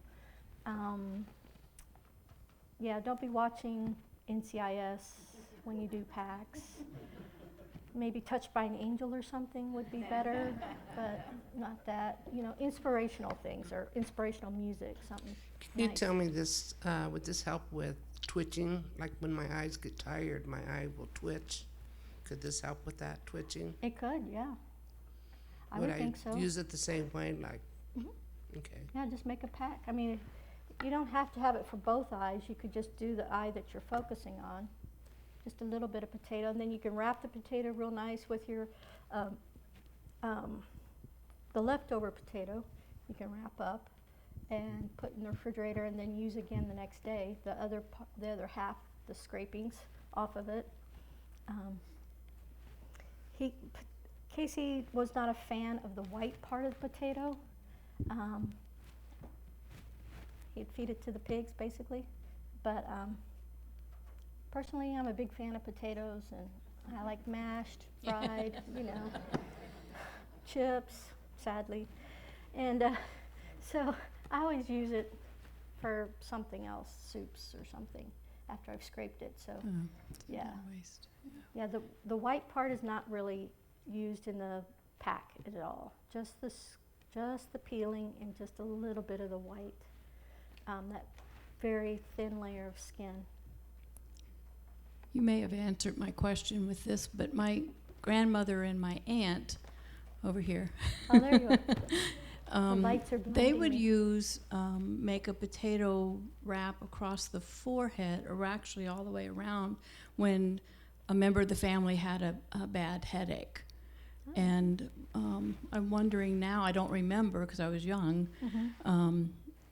Yeah, don't be watching NCIS when you do packs. Maybe Touched by an Angel or something would be better, but not that. You know, inspirational things or inspirational music, something. Can you nice. tell me this, would this help with twitching? Like when my eyes get tired, my eye will twitch. Could this help with that twitching? It could, yeah. I would think so. Use it the same way, like, okay. Yeah, just make a pack. I mean, you don't have to have it for both eyes. You could just do the eye that you're focusing on. Just a little bit of potato, and then you can wrap the potato real nice with your, the leftover potato. You can wrap up and put in the refrigerator, and then use again the next day. The other half, the scrapings off of it. Casey was not a fan of the white part of the potato. He'd feed it to the pigs, basically, but. Personally, I'm a big fan of potatoes, and I like mashed, fried, you know, chips, sadly. And so I always use it for something else, soups or something, after I've scraped it. So, yeah. Waste. Yeah, the white part is not really used in the pack at all. Just the peeling and just a little bit of the white, that very thin layer of skin. You may have answered my question with this, but my grandmother and my aunt over here, Oh, there you are. The lights are they blinding would me. use, make a potato wrap across the forehead, or actually all the way around, when a member of the family had a bad headache. Oh. And I'm wondering now, I don't remember because I was young,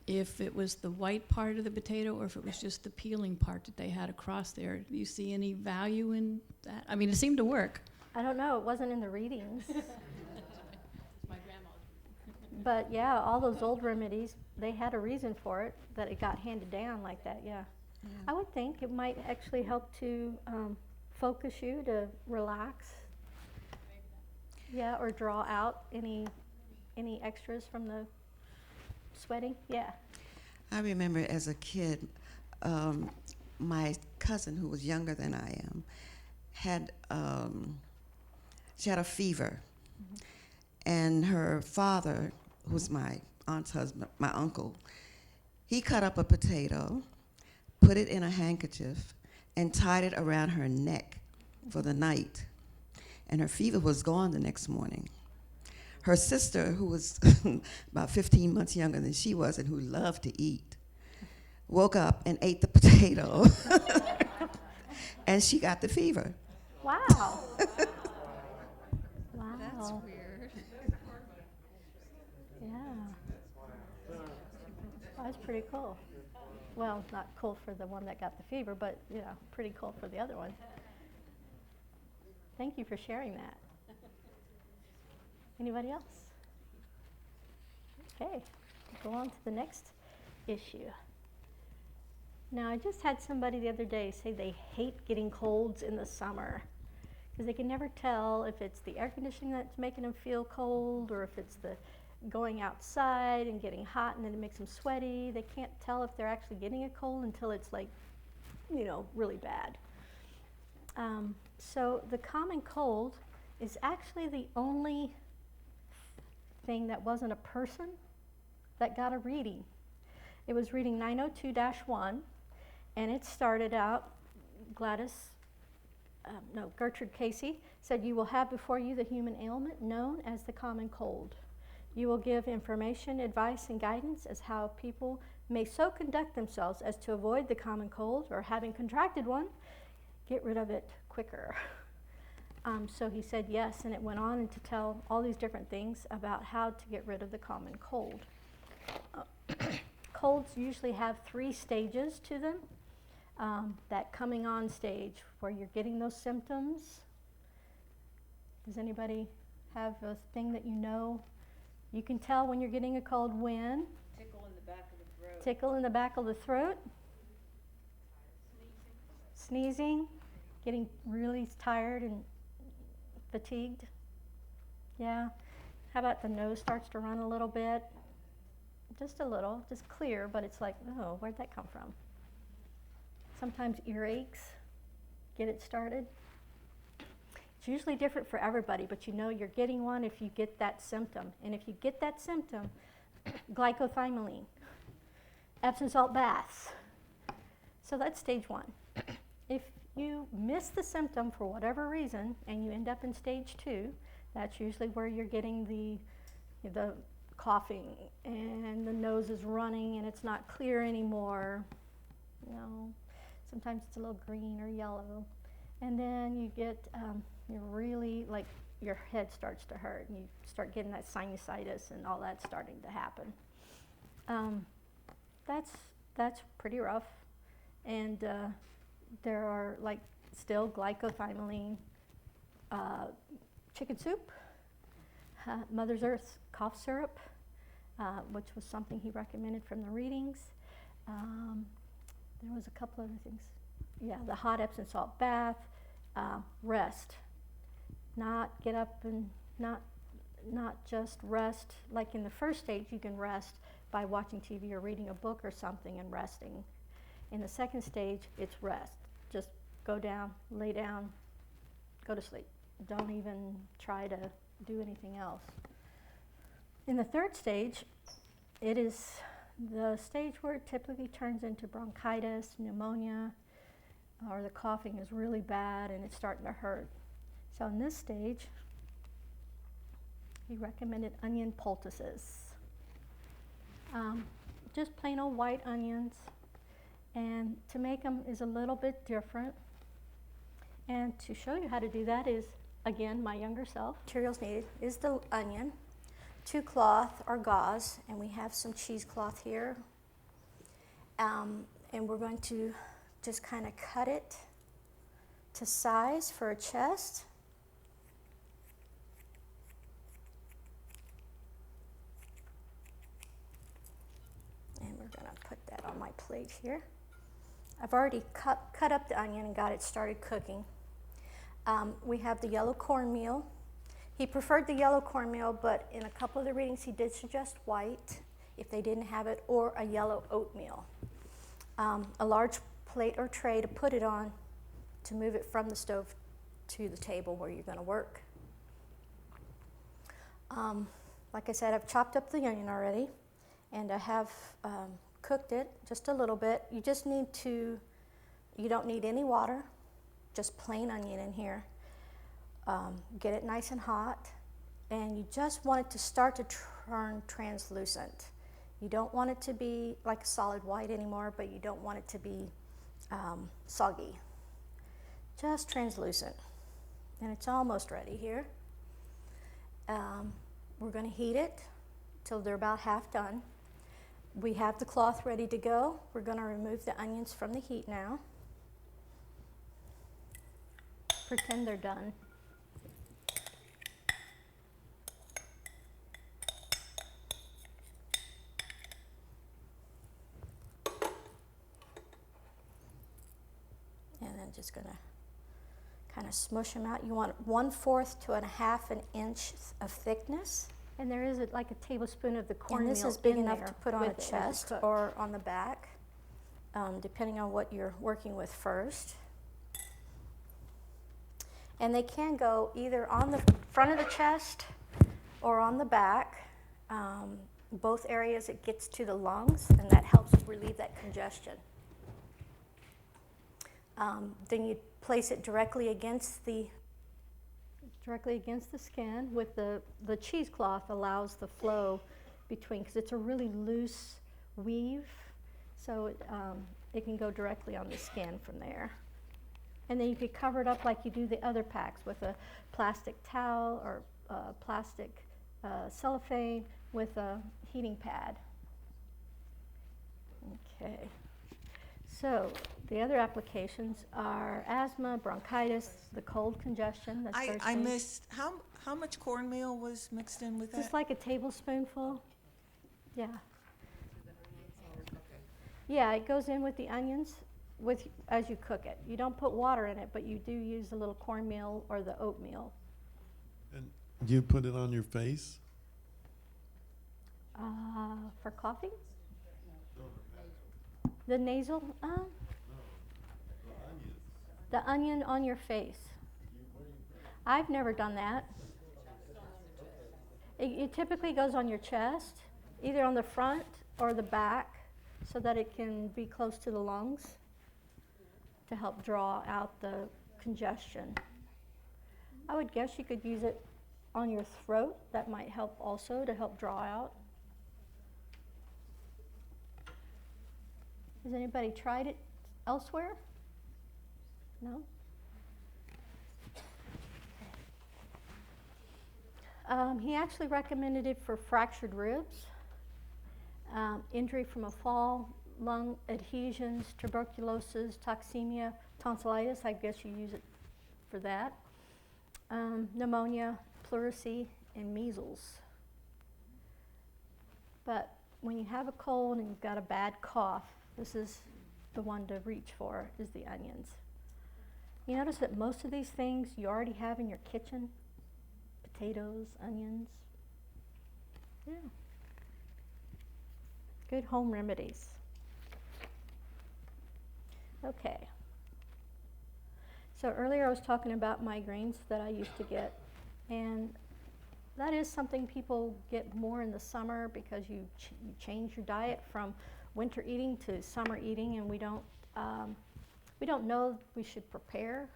if it was the white part of the potato or if it was just the peeling part that they had across there. Do you see any value in that? I mean, it seemed to work. I don't know, it wasn't in the readings. My grandma. But yeah, all those old remedies, they had a reason for it, that it got handed down like that, yeah. I would think it might actually help to focus you, to relax. Yeah, or draw out any extras from the sweating, yeah. I remember as a kid, my cousin, who was younger than I am, had she had a fever, and her father, who's my aunt's husband, my uncle, he cut up a potato, put it in a handkerchief, and tied it around her neck for the night, and her fever was gone the next morning. Her sister, who was about 15 months younger than she was and who loved to eat, woke up and ate the potato, and she got the fever. Wow. Wow. That's weird. Yeah. That's pretty cool. Well, not cool for the one that got the fever, but yeah, pretty cool for the other one. Thank you for sharing that. Anybody else? Okay, go on to the next issue. Now, I just had somebody the other day say they hate getting colds in the summer because they can never tell if it's the air conditioning that's making them feel cold or if it's the going outside and getting hot and then it makes them sweaty. They can't tell if they're actually getting a cold until it's like, you know, really bad. So the common cold is actually the only thing that wasn't a person that got a reading. It was reading 902-1, and it started out, Gertrude Cayce said, "You will have before you the human ailment known as the common cold. You will give information, advice, and guidance as how people may so conduct themselves as to avoid the common cold, or having contracted one, get rid of it quicker." So he said yes, and it went on to tell all these different things about how to get rid of the common cold. Colds usually have 3 stages to them. That coming on stage where you're getting those symptoms. Does anybody have a thing that you know? You can tell when you're getting a cold when? Tickle in the back of the throat. Tickle in the back of the throat. Sneezing. Getting really tired and fatigued. Yeah. How about the nose starts to run a little bit? Just a little, just clear, but it's like, oh, where'd that come from? Sometimes earaches get it started. It's usually different for everybody, but you know you're getting one if you get that symptom. And if you get that symptom, glycothylamine, Epsom salt baths. So that's stage 1. If you miss the symptom for whatever reason and you end up in stage 2, that's usually where you're getting the coughing and the nose is running and it's not clear anymore. You know, sometimes it's a little green or yellow. And then you get, you're really, like, your head starts to hurt and you start getting that sinusitis and all that's starting to happen. That's pretty rough. And there are, like, still glycothylamine, chicken soup, Mother's Earth cough syrup, which was something he recommended from the readings. There was a couple other things. Yeah, the hot Epsom salt bath, rest. Not get up and not just rest. Like in the first stage, you can rest by watching TV or reading a book or something and resting. In the second stage, it's rest. Just go down, lay down, go to sleep. Don't even try to do anything else. In the third stage, it is the stage where it typically turns into bronchitis, pneumonia, or the coughing is really bad and it's starting to hurt. So in this stage, he recommended onion poultices. Just plain old white onions. And to make them is a little bit different. And to show you how to do that is, again, my younger self. Materials needed is the onion, 2 cloth or gauze, and we have some cheesecloth here. And we're going to just kind of cut it to size for a chest. And we're going to put that on my plate here. I've already cut up the onion and got it started cooking. We have the yellow cornmeal. He preferred the yellow cornmeal, but in a couple of the readings he did suggest white if they didn't have it, or a yellow oatmeal. A large plate or tray to put it on to move it from the stove to the table where you're going to work. Like I said, I've chopped up the onion already, and I have cooked it just a little bit. You just need to, you don't need any water, just plain onion in here. Get it nice and hot, and you just want it to start to turn translucent. You don't want it to be like a solid white anymore, but you don't want it to be soggy. Just translucent. And it's almost ready here. We're going to heat it till they're about half done. We have the cloth ready to go. We're going to remove the onions from the heat now. Pretend they're done. And then just going to kind of smush them out. You want 1/4 to 1/2 an inch of thickness. And there is like a tablespoon of the And cornmeal this is big in enough there to put on a with it as you chest cook. or on the back, depending on what you're working with first. And they can go either on the front of the chest or on the back. Both areas it gets to the lungs, and that helps relieve that congestion. Then you place it directly against the skin with the cheesecloth allows the flow between, because it's a really loose weave, so it can go directly on the skin from there. And then you could cover it up like you do the other packs with a plastic towel or plastic cellophane with a heating pad. Okay. So the other applications are asthma, bronchitis, the cold congestion. That's I missed, how much cornmeal was mixed in with that? Just like a tablespoonful. Yeah. Yeah, it goes in with the onions as you cook it. You don't put water in it, but you do use a little cornmeal or the oatmeal. And you put it on your face? For coughing? The nasal? The onion on your face. I've never done that. It typically goes on your chest, either on the front or the back, so that it can be close to the lungs to help draw out the congestion. I would guess you could use it on your throat. That might help also to help draw out. Has anybody tried it elsewhere? No? He actually recommended it for fractured ribs, injury from a fall, lung adhesions, tuberculosis, toxemia, tonsillitis. I guess you use it for that. Pneumonia, pleurisy, and measles. But when you have a cold and you've got a bad cough, this is the one to reach for, is the onions. You notice that most of these things you already have in your kitchen. Potatoes, onions. Yeah. Good home remedies. Okay. So earlier I was talking about migraines that I used to get, and that is something people get more in the summer because you change your diet from winter eating to summer eating, and we don't know we should prepare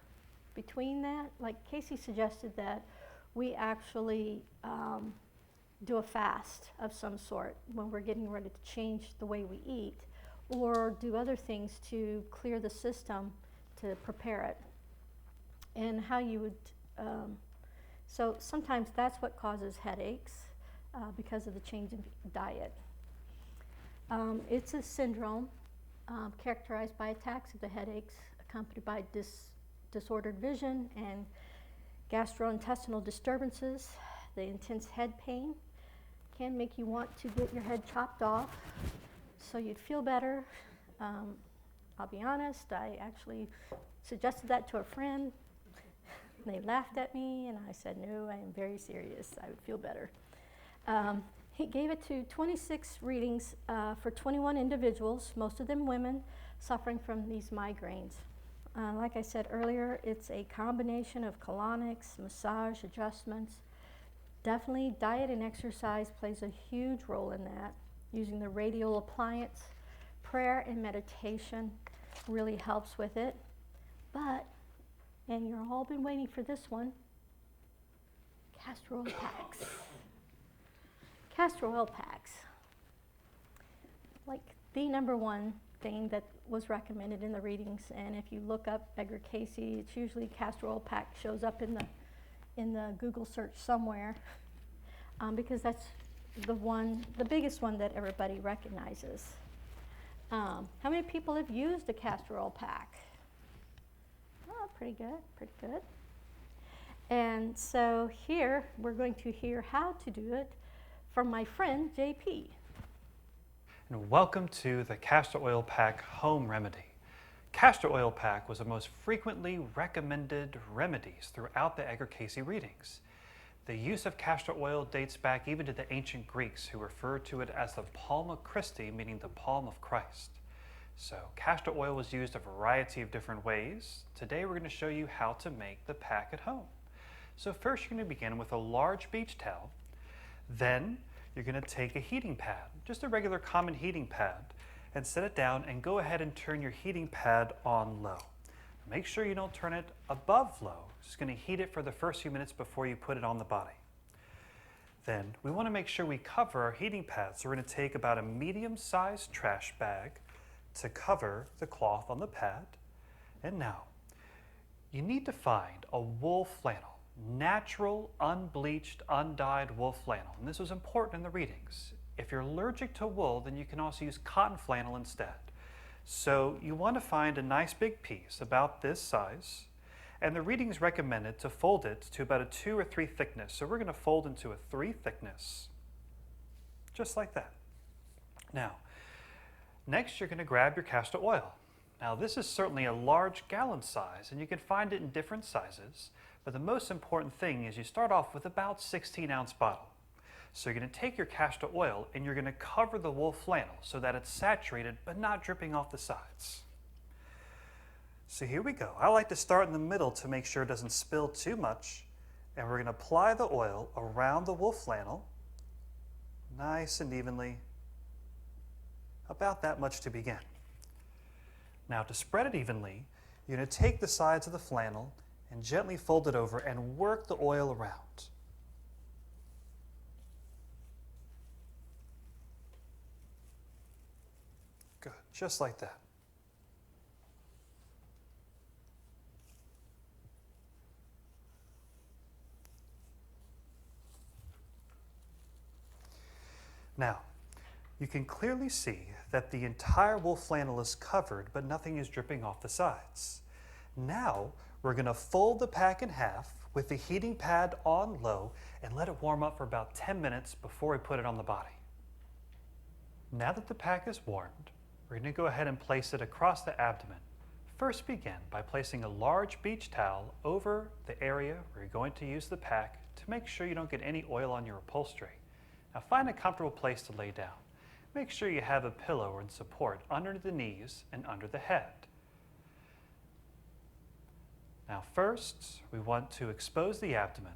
between that. Like Casey suggested that we actually do a fast of some sort when we're getting ready to change the way we eat, or do other things to clear the system to prepare it. And how you would, so sometimes that's what causes headaches because of the change in diet. It's a syndrome characterized by attacks of the headaches accompanied by disordered vision and gastrointestinal disturbances. The intense head pain can make you want to get your head chopped off so you'd feel better. I'll be honest, I actually suggested that to a friend. They laughed at me, and I said, no, I am very serious. I would feel better. He gave it to 26 readings for 21 individuals, most of them women, suffering from these migraines. Like I said earlier, it's a combination of colonics, massage, adjustments. Definitely diet and exercise plays a huge role in that. Using the radial appliance, prayer and meditation really helps with it. But, and you've all been waiting for this one, castor oil packs. Castor oil packs. Like the number one thing that was recommended in the readings, and if you look up Edgar Cayce, it's usually castor oil pack shows up in the Google search somewhere, because that's the biggest one that everybody recognizes. How many people have used a castor oil pack? Oh, pretty good, pretty good. And so here we're going to hear how to do it from my friend JP. And welcome to the Castor Oil Pack Home Remedy. castor oil pack was the most frequently recommended remedies throughout the Edgar Cayce readings. The use of castor oil dates back even to the ancient Greeks, who referred to it as the palma Christi, meaning the palm of Christ. So castor oil was used a variety of different ways. Today we're going to show you how to make the pack at home. So first you're going to begin with a large beach towel. Then you're going to take a heating pad, just a regular common heating pad, and set it down and go ahead and turn your heating pad on low. Make sure you don't turn it above low. Just going to heat it for the first few minutes before you put it on the body. Then we want to make sure we cover our heating pad. So we're going to take about a medium-sized trash bag to cover the cloth on the pad. And now you need to find a wool flannel, natural, unbleached, undyed wool flannel. And this was important in the readings. If you're allergic to wool, then you can also use cotton flannel instead. So you want to find a nice big piece about this size, and the readings recommended to fold it to about a 2 or 3 thickness. So we're going to fold into a 3 thickness, just like that. Now, next you're going to grab your castor oil. Now this is certainly a large gallon size, and you can find it in different sizes, but the most important thing is you start off with about 16-ounce bottle. So you're going to take your castor oil and you're going to cover the wool flannel so that it's saturated but not dripping off the sides. So here we go. I like to start in the middle to make sure it doesn't spill too much. And we're going to apply the oil around the wool flannel, nice and evenly, about that much to begin. Now to spread it evenly, you're going to take the sides of the flannel and gently fold it over and work the oil around. Good, just like that. Now, you can clearly see that the entire wool flannel is covered, but nothing is dripping off the sides. Now, we're going to fold the pack in half with the heating pad on low and let it warm up for about 10 minutes before we put it on the body. Now that the pack is warmed, we're going to go ahead and place it across the abdomen. First begin by placing a large beach towel over the area where you're going to use the pack to make sure you don't get any oil on your upholstery. Now find a comfortable place to lay down. Make sure you have a pillow and support under the knees and under the head. Now first, we want to expose the abdomen.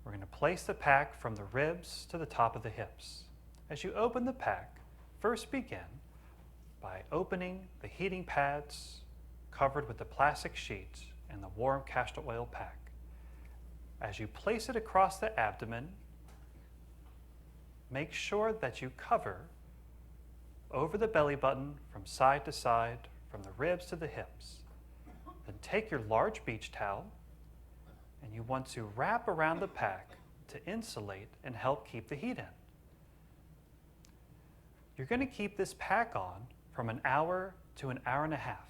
We're going to place the pack from the ribs to the top of the hips. As you open the pack, first begin by opening the heating pads covered with the plastic sheet and the warm castor oil pack. As you place it across the abdomen, make sure that you cover over the belly button from side to side, from the ribs to the hips. Then take your large beach towel and you want to wrap around the pack to insulate and help keep the heat in. You're going to keep this pack on from an hour to an hour and a half.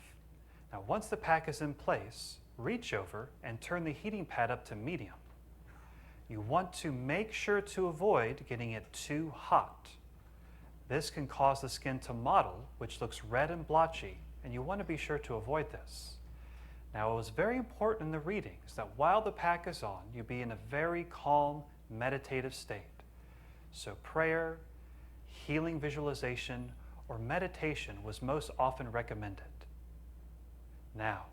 Now once the pack is in place, reach over and turn the heating pad up to medium. You want to make sure to avoid getting it too hot. This can cause the skin to mottle, which looks red and blotchy, and you want to be sure to avoid this. Now it was very important in the readings that while the pack is on, you be in a very calm, meditative state. So prayer, healing visualization, or meditation was most often recommended. Now,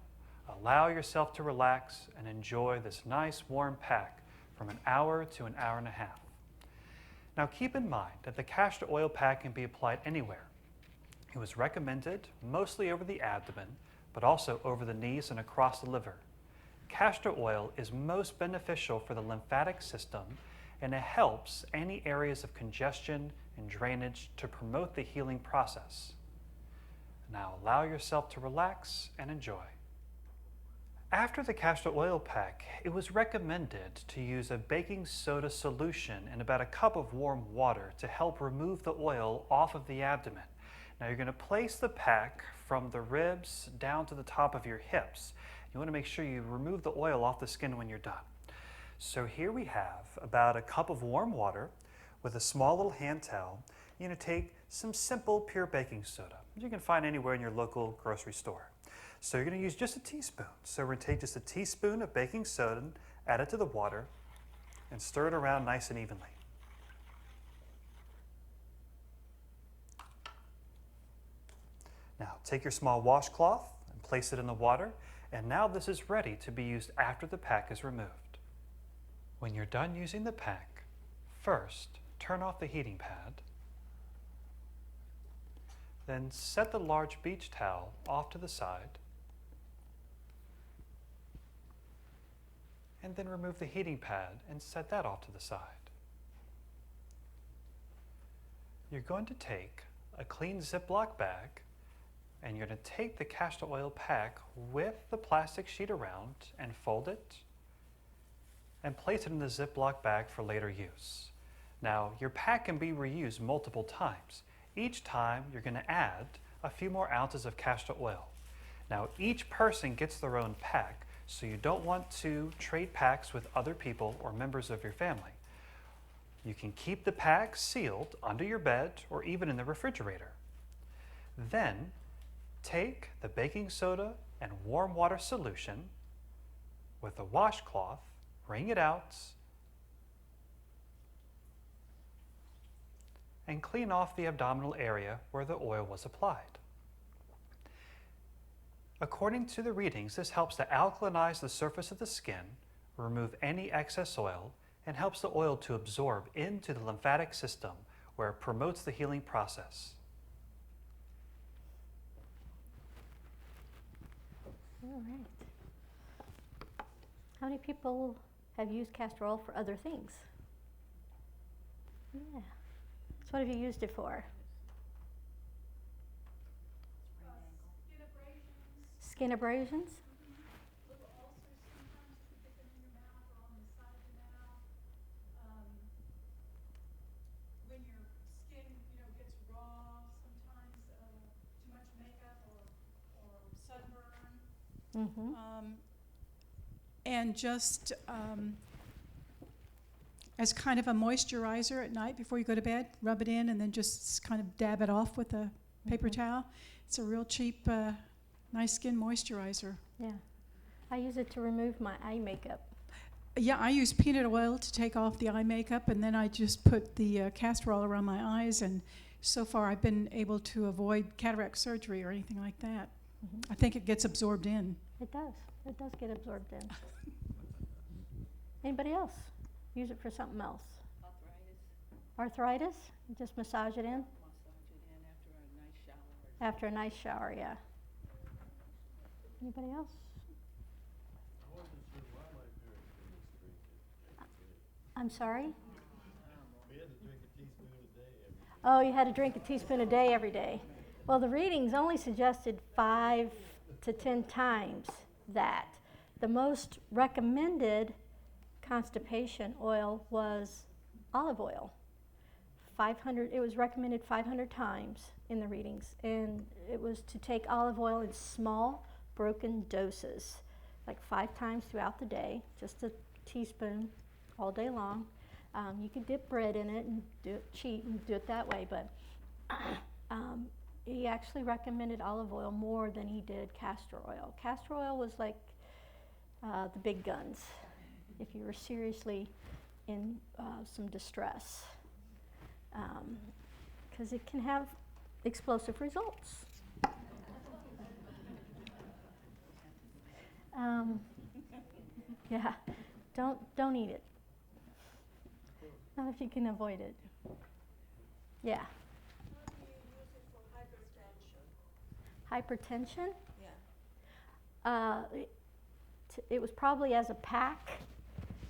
allow yourself to relax and enjoy this nice warm pack from an hour to an hour and a half. Now keep in mind that the castor oil pack can be applied anywhere. It was recommended mostly over the abdomen, but also over the knees and across the liver. Castor oil is most beneficial for the lymphatic system, and it helps any areas of congestion and drainage to promote the healing process. Now allow yourself to relax and enjoy. After the castor oil pack, it was recommended to use a baking soda solution in about a cup of warm water to help remove the oil off of the abdomen. Now you're going to place the pack from the ribs down to the top of your hips. You want to make sure you remove the oil off the skin when you're done. So here we have about a cup of warm water with a small little hand towel. You're going to take some simple pure baking soda, which you can find anywhere in your local grocery store. So you're going to use just a teaspoon. So we're going to take just a teaspoon of baking soda, add it to the water, and stir it around nice and evenly. Now take your small washcloth and place it in the water, and now this is ready to be used after the pack is removed. When you're done using the pack, first turn off the heating pad, then set the large beach towel off to the side, and then remove the heating pad and set that off to the side. You're going to take a clean Ziploc bag and you're going to take the castor oil pack with the plastic sheet around and fold it and place it in the Ziploc bag for later use. Now, your pack can be reused multiple times. Each time, you're going to add a few more ounces of castor oil. Now, each person gets their own pack, so you don't want to trade packs with other people or members of your family. You can keep the pack sealed under your bed or even in the refrigerator. Then, take the baking soda and warm water solution with a washcloth, wring it out, and clean off the abdominal area where the oil was applied. According to the readings, this helps to alkalinize the surface of the skin, remove any excess oil, and helps the oil to absorb into the lymphatic system where it promotes the healing process. All right. How many people have used castor oil for other things? Yeah. So what have you used it for? Skin abrasions? Little ulcers sometimes to get them in your mouth or on the side of your mouth. When your skin, gets raw, sometimes too much makeup or sunburn. Mm-hmm. And just as kind of a moisturizer at night before you go to bed, rub it in and then just kind of dab it off with a paper towel. It's a real cheap, nice skin moisturizer. Yeah. I use it to remove my eye makeup. Yeah, I use peanut oil to take off the eye makeup, and then I just put the castor oil around my eyes, and so far I've been able to avoid cataract surgery or anything like that. I think it gets absorbed in. It does. It does get absorbed in. Anybody else? Use it for something else? Arthritis? Just massage it in? After a nice shower, yeah. Anybody else? I'm sorry? We had to drink a teaspoon a day every day. Oh, you had to drink a teaspoon a day every day. Well, the readings only suggested 5 to 10 times that. The most recommended constipation oil was olive oil. 500, it was recommended 500 times in the readings, and it was to take olive oil in small, broken doses, like 5 times throughout the day, just a teaspoon all day long. You could dip bread in it and do it cheat and do it that way, but he actually recommended olive oil more than he did castor oil. Castor oil was like the big guns if you were seriously in some distress, because it can have explosive results. Yeah, don't eat it. Not if you can avoid it. Yeah. How do you use it for hypertension? Hypertension? Yeah. It was probably as a pack,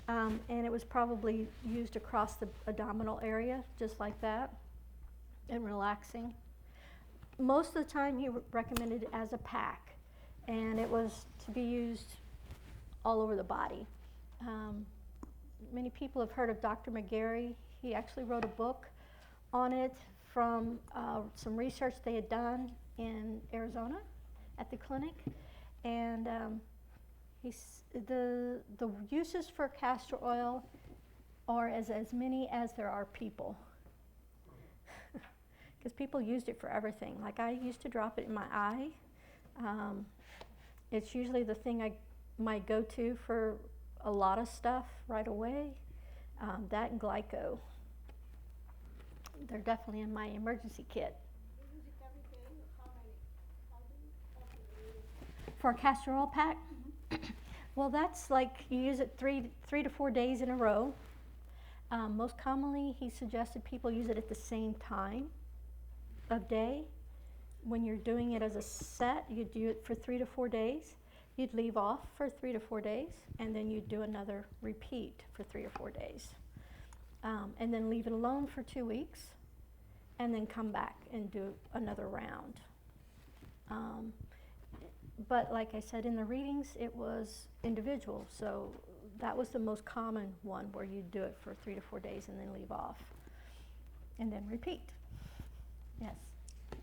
and it was probably used across the abdominal area, just like that, and relaxing. Most of the time he recommended it as a pack, and it was to be used all over the body. Many people have heard of Dr. McGarry. He actually wrote a book on it from some research they had done in Arizona at the clinic, and the uses for castor oil are as many as there are people, because people used it for everything. Like I used to drop it in my eye It's usually the thing my go-to for a lot of stuff right away. That and glyco. They're definitely in my emergency kit. For a castor oil pack? Well, that's like you use it three to 4 days in a row. Most commonly, he suggested people use it at the same time of day. When you're doing it as a set, you'd do it for 3 to 4 days. You'd leave off for 3 to 4 days, and then you'd do another repeat for 3 or 4 days. And then leave it alone for 2 weeks, and then come back and do another round. But like I said, in the readings, it was individual, so that was the most common one where you do it for 3 to 4 days and then leave off, and then repeat. Yes? Hi,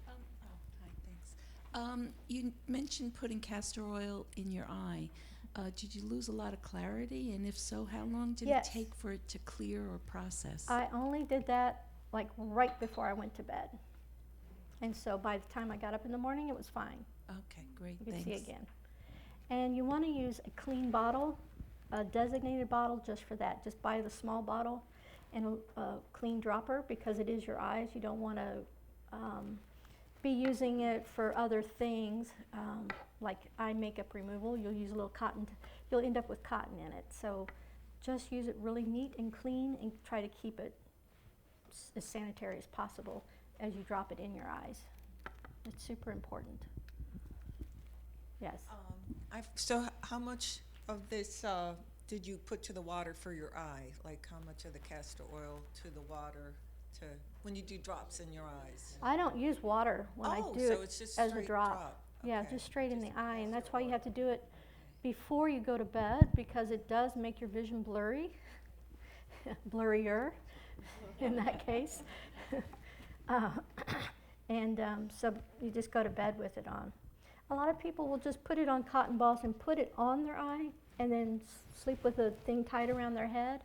thanks. You mentioned putting castor oil in your eye. Did you lose a lot of clarity? And if so, how long did Yes. it take for it to clear or process? I only did that like right before I went to bed. And so by the time I got up in the morning, it was fine. Okay, great, You could thanks. see again. And you want to use a clean bottle, a designated bottle just for that. Just buy the small bottle and a clean dropper because it is your eyes. You don't want to be using it for other things like eye makeup removal. You'll use a little cotton. You'll end up with cotton in it. So just use it really neat and clean and try to keep it as sanitary as possible as you drop it in your eyes. It's super important. Yes. So how much of this did you put to the water for your eye? Like how much of the castor oil to the water to when you do drops in your eyes? I don't use water when I do so it it's just as a straight drop. Yeah, Okay. just straight in the eye, and that's why you have to do it before you go to bed because it does make your vision blurry, blurrier in that case. So you just go to bed with it on. A lot of people will just put it on cotton balls and put it on their eye and then sleep with a thing tied around their head.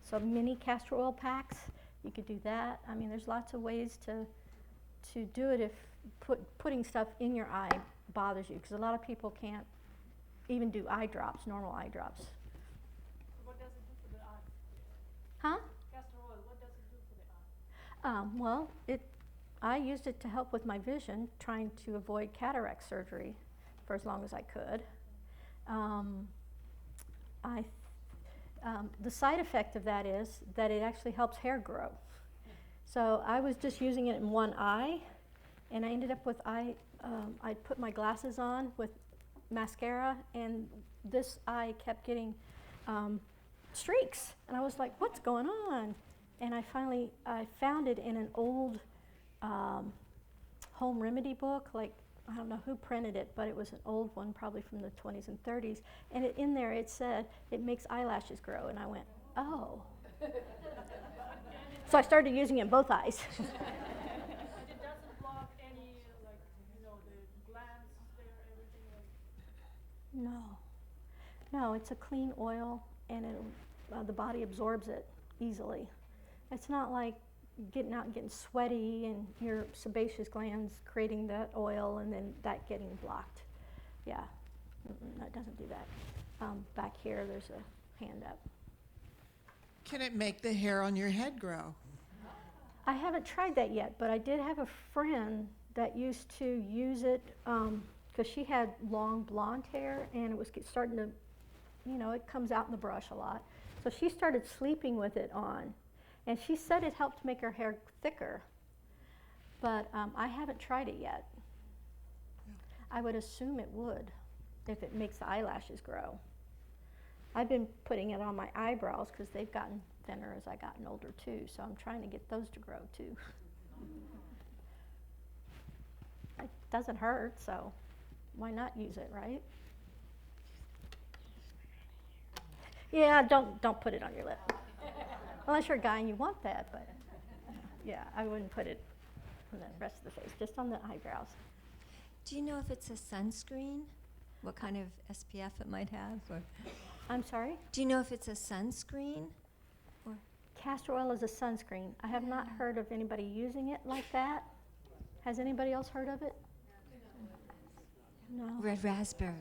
So mini castor oil packs, you could do that. I mean, there's lots of ways to do it if putting stuff in your eye bothers you, because a lot of people can't even do eye drops, normal eye drops. What does it do for the eye? Huh? Castor oil, what does it do for the eye? Well, I used it to help with my vision, trying to avoid cataract surgery for as long as I could. The side effect of that is that it actually helps hair grow. So I was just using it in one eye, and I ended up with I put my glasses on with mascara, and this eye kept getting streaks, and I was like, what's going on? And I found it in an old home remedy book, like I don't know who printed it, but it was an old one, probably from the 20s and 30s. And in there it said it makes eyelashes grow, and I went, oh. So I started using it in both eyes. And it doesn't block any, like, the glands there, everything like. No, it's a clean oil, and the body absorbs it easily. It's not like getting out and getting sweaty and your sebaceous glands creating that oil and then that getting blocked. Yeah, no, it doesn't do that. Back here, there's a hand up. Can it make the hair on your head grow? I haven't tried that yet, but I did have a friend that used to use it because she had long blonde hair and it was starting to, it comes out in the brush a lot. So she started sleeping with it on. And she said it helped make her hair thicker, but I haven't tried it yet. I would assume it would if it makes the eyelashes grow. I've been putting it on my eyebrows because they've gotten thinner as I've gotten older too, so I'm trying to get those to grow too. It doesn't hurt, so why not use it, right? Yeah, don't put it on your lip. Unless you're a guy and you want that, but yeah, I wouldn't put it on the rest of the face, just on the eyebrows. Do you know if it's a sunscreen? What kind of SPF it might have? Or I'm sorry? Do you know if it's a sunscreen? Or Castor oil is a sunscreen. I have not heard of anybody using it like that. Has anybody else heard of it? No. red raspberry.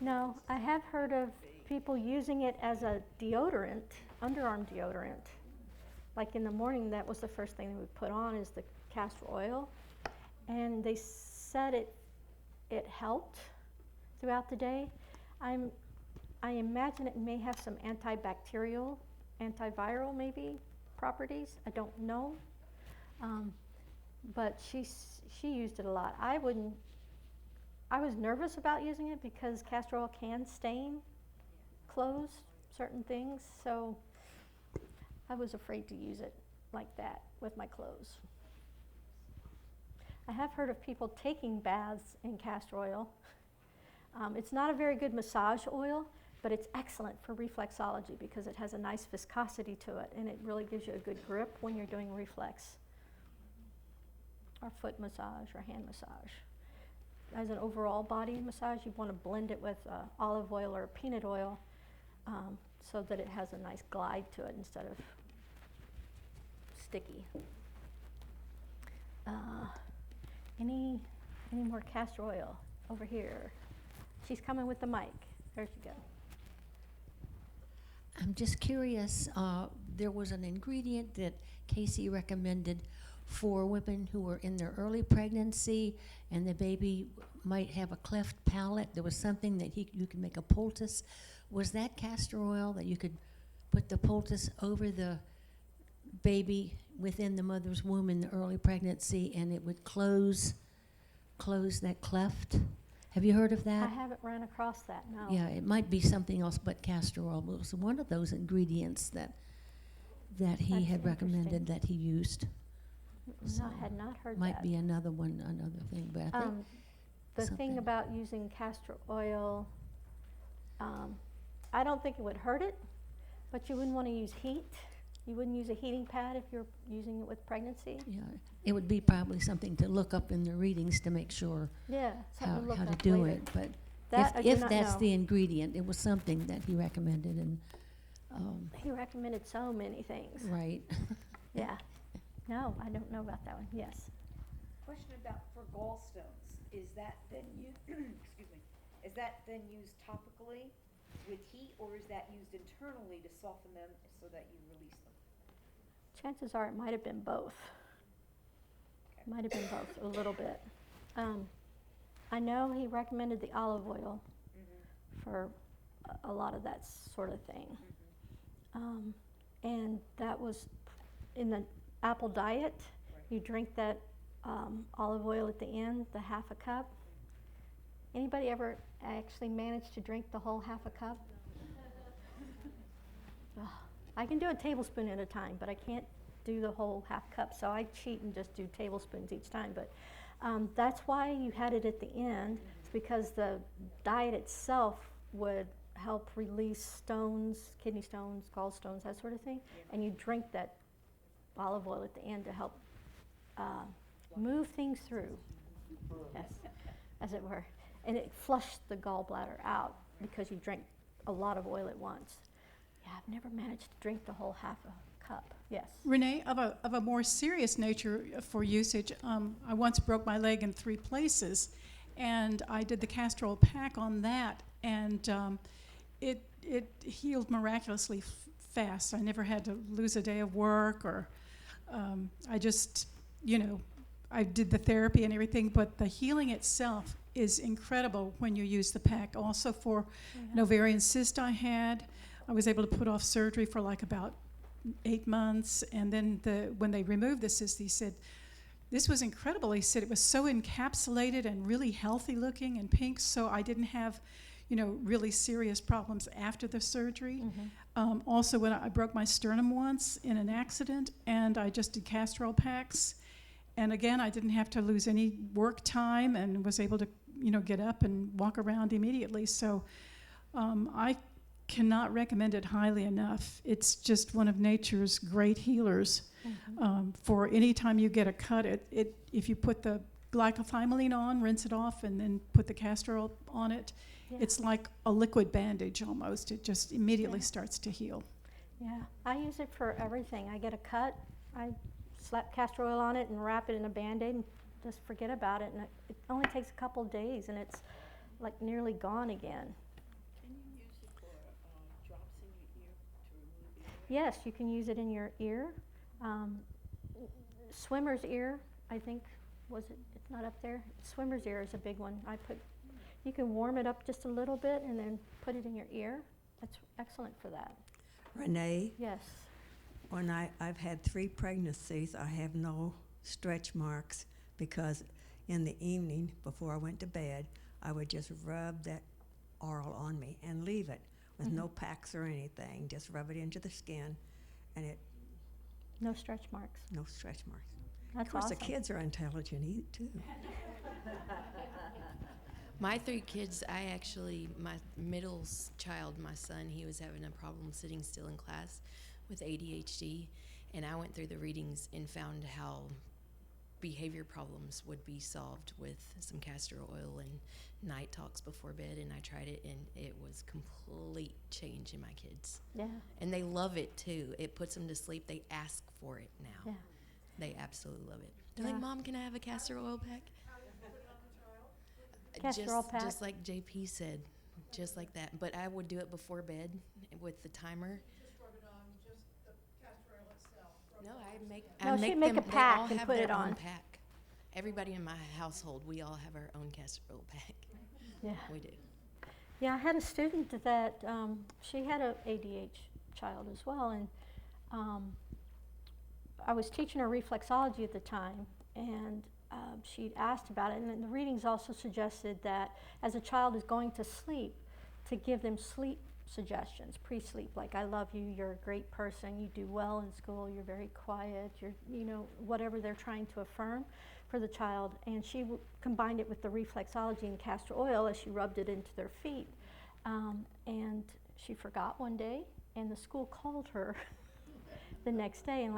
No, I have heard of people using it as a deodorant, underarm deodorant. Like in the morning, that was the first thing they would put on is the castor oil. And they said it helped throughout the day. I imagine it may have some antibacterial, antiviral maybe properties. I don't know. But she used it a lot. I was nervous about using it because castor oil can stain clothes, certain things, so I was afraid to use it like that with my clothes. I have heard of people taking baths in castor oil. It's not a very good massage oil, but it's excellent for reflexology because it has a nice viscosity to it, and it really gives you a good grip when you're doing reflex or foot massage or hand massage. As an overall body massage, you want to blend it with olive oil or peanut oil so that it has a nice glide to it instead of sticky. Any more castor oil over here? She's coming with the mic. There she goes. I'm just curious, there was an ingredient that Cayce recommended for women who were in their early pregnancy and the baby might have a cleft palate. There was something that you could make a poultice. Was that castor oil that you could put the poultice over the baby within the mother's womb in the early pregnancy and it would close that cleft? Have you heard of that? I haven't run across that, no. Yeah, it might be something else but castor oil. But it was one of those ingredients that he That's had recommended that he used. No, I had not heard Might that. be another thing, but I think the thing about using castor oil, I don't think it would hurt it, but you wouldn't want to use heat. You wouldn't use a heating pad if you're using it with pregnancy. yeah, it would be probably something to look up in the readings to make sure Yeah, how something to look to up do later. it. But That I do if not that's know. the ingredient, it was something that he recommended, and He recommended so many things. right. Yeah. No, I don't know about that one. Yes. Question about for gallstones, is that then excuse me, is that then used topically with heat, or is that used internally to soften them so that you release them? Chances are it might have been both. Might have been both, a little bit. I know he recommended the olive oil for a lot of that sort of thing. And that was in the apple diet. You drink that olive oil at the end, the half a cup. Anybody ever actually managed to drink the whole half a cup? Ugh. I can do a tablespoon at a time, but I can't do the whole half cup, so I cheat and just do tablespoons each time. But that's why you had it at the end. It's because the diet itself would help release stones, kidney stones, gallstones, that sort of thing. And you drink that olive oil at the end to help move things through, yes, as it were. And it flushed the gallbladder out because you drank a lot of oil at once. Yeah, I've never managed to drink the whole half a cup. Yes. Renee, of a more serious nature for usage, I once broke my leg in 3 places, and I did the castor oil pack on that, and it healed miraculously fast. I never had to lose a day of work, or I just, I did the therapy and everything, but the healing itself is incredible when you use the pack. Also for an ovarian cyst I had, I was able to put off surgery for like about 8 months, and then when they removed the cyst, he said, this was incredible. He said it was so encapsulated and really healthy looking and pink, so I didn't have, really serious problems after the surgery. Also, when I broke my sternum once in an accident, and I just did castor oil packs, and again, I didn't have to lose any work time and was able to, get up and walk around immediately. So I cannot recommend it highly enough. It's just one of nature's great healers. For any time you get a cut, if you put the glycothylamine on, rinse it off, and then put the castor oil on it, it's like a liquid bandage almost. It just immediately starts to heal. Yeah, I use it for everything. I get a cut, I slap castor oil on it and wrap it in a Band-Aid and just forget about it. And it only takes a couple days, and it's like nearly gone again. Yes, you can use it in your ear. Swimmer's ear, I think, it's not up there? Swimmer's ear is a big one. You can warm it up just a little bit and then put it in your ear. That's excellent for that. Renee, Yes. when I've had 3 pregnancies, I have no stretch marks because in the evening before I went to bed, I would just rub that oil on me and leave it with no packs or anything. Just rub it into the skin, and No stretch marks. no stretch marks. That's Of course, awesome. the kids are intelligent too. My 3 kids, my middle child, my son, he was having a problem sitting still in class with ADHD, and I went through the readings and found how behavior problems would be solved with some castor oil and night talks before bed, and I tried it, and it was complete change in my kids. Yeah. And they love it too. It puts them to sleep. They ask for it now. Yeah. They absolutely love it. They're Yeah. like, Mom, can I have a castor oil pack? Castor oil pack? Just like JP said, just like that. But I would do it before bed with the timer. No, No, she'd make a they pack all and have put their it on. own pack. Everybody in my household, we all have our own castor oil pack. Yeah. We do. Yeah, I had a student that she had a ADHD child as well, and I was teaching her reflexology at the time, and she'd asked about it, and the readings also suggested that as a child is going to sleep, to give them sleep suggestions, pre-sleep, like I love you, you're a great person, you do well in school, you're very quiet, whatever they're trying to affirm for the child. And she combined it with the reflexology and castor oil as she rubbed it into their feet. And she forgot one day, and the school called her the next day and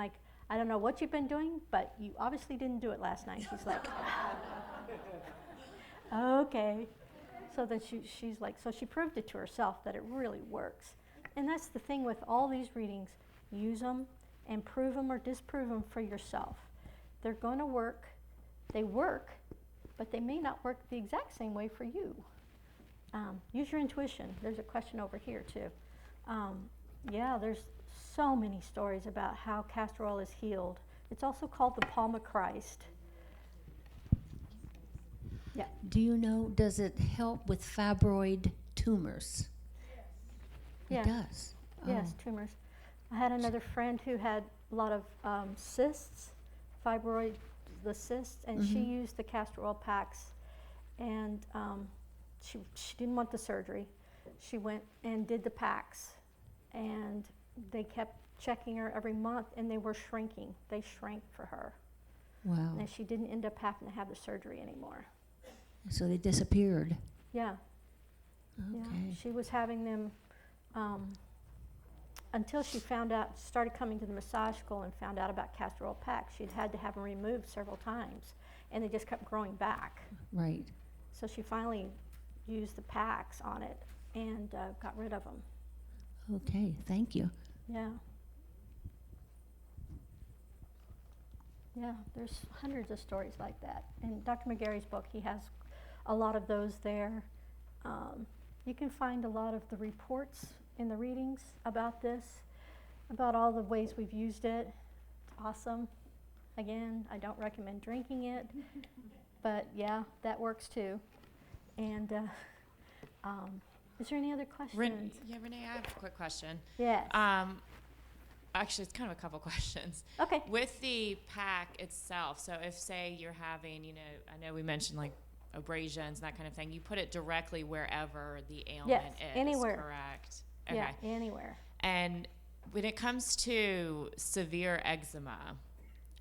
I don't know what you've been doing, but you obviously didn't do it last night. She's like, okay. So then she's like, so she proved it to herself that it really works. And that's the thing with all these readings. Use them and prove them or disprove them for yourself. They're going to work. They work, but they may not work the exact same way for you. Use your intuition. There's a question over here too. Yeah, there's so many stories about how castor oil is healed. It's also called the palm of Christ. Yeah. Do you know, does it help with fibroid tumors? Yeah. It does? Yes, Oh. tumors. I had another friend who had a lot of cysts, the cysts, and she used the castor oil packs, and she didn't want the surgery. She went and did the packs, and they kept checking her every month, and they were shrinking. They shrank for her. Wow. And she didn't end up having to have the surgery anymore. So they disappeared. Yeah. Okay. Yeah. She was having them until she started coming to the massage school and found out about castor oil packs. She'd had to have them removed several times, and they just kept growing back. Right. So she finally used the packs on it and got rid of them. Okay, thank you. Yeah. Yeah, there's hundreds of stories like that. In Dr. McGarry's book, he has a lot of those there. You can find a lot of the reports in the readings about this, about all the ways we've used it. It's awesome. Again, I don't recommend drinking it, but yeah, that works too. And is there any other questions? Renee, I have a quick question. Yes. Actually, it's kind of a couple questions. Okay. With the pack itself, so if, say, you're having, I know we mentioned like abrasions and that kind of thing, you put it directly wherever the ailment is, anywhere. correct? Yeah, anywhere. And when it comes to severe eczema,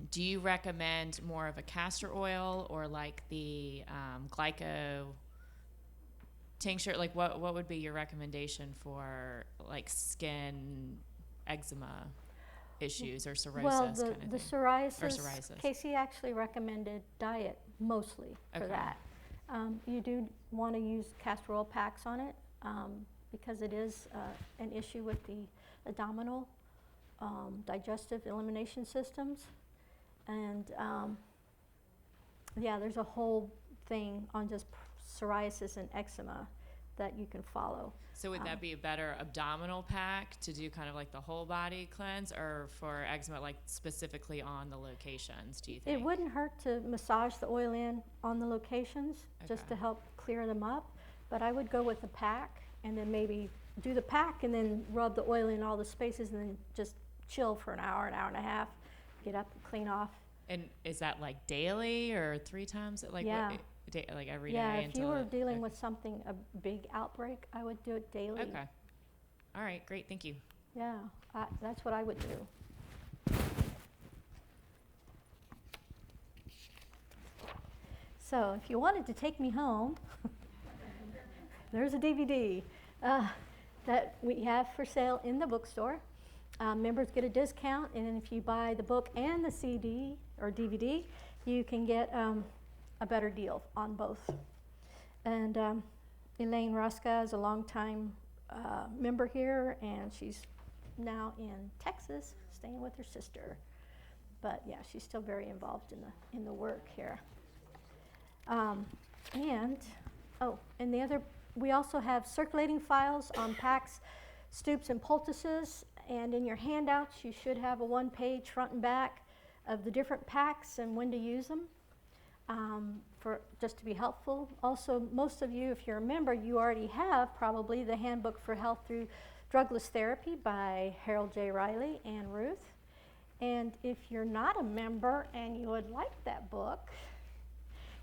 do you recommend more of a castor oil or like the glyco tincture? Like what would be your recommendation for like skin eczema issues or cirrhosis? Well, kind of the thing? psoriasis, Or psoriasis. Casey actually recommended diet mostly for that. You do want to use castor oil packs on it because it is an issue with the abdominal digestive elimination systems. And yeah, there's a whole thing on just psoriasis and eczema that you can follow. So would that be a better abdominal pack to do kind of like the whole body cleanse, or for eczema, like specifically on the locations, do you think? It wouldn't hurt to massage the oil in on the locations just to help clear them up, but I would go with the pack and then maybe do the pack and then rub the oil in all the spaces and then just chill for an hour and a half, get up and clean off. And is that like daily or 3 times? Like like every day? Yeah, if you until were it- dealing with something, a big outbreak, I would do it daily. Okay. All right, great, thank you. Yeah, that's what I would do. So if you wanted to take me home, there's a DVD that we have for sale in the bookstore. Members get a discount, and then if you buy the book and the CD or DVD, you can get a better deal on both. And Elaine Ruska is a longtime member here, and she's now in Texas, staying with her sister. But yeah, she's still very involved in the work here. And the other, we also have circulating files on packs, stoops, and poultices. And in your handouts, you should have a 1-page front and back of the different packs and when to use them, for just to be helpful. Also, most of you, if you're a member, you already have probably the Handbook for Health Through Drugless Therapy by Harold J. Riley and Ruth. And if you're not a member and you would like that book,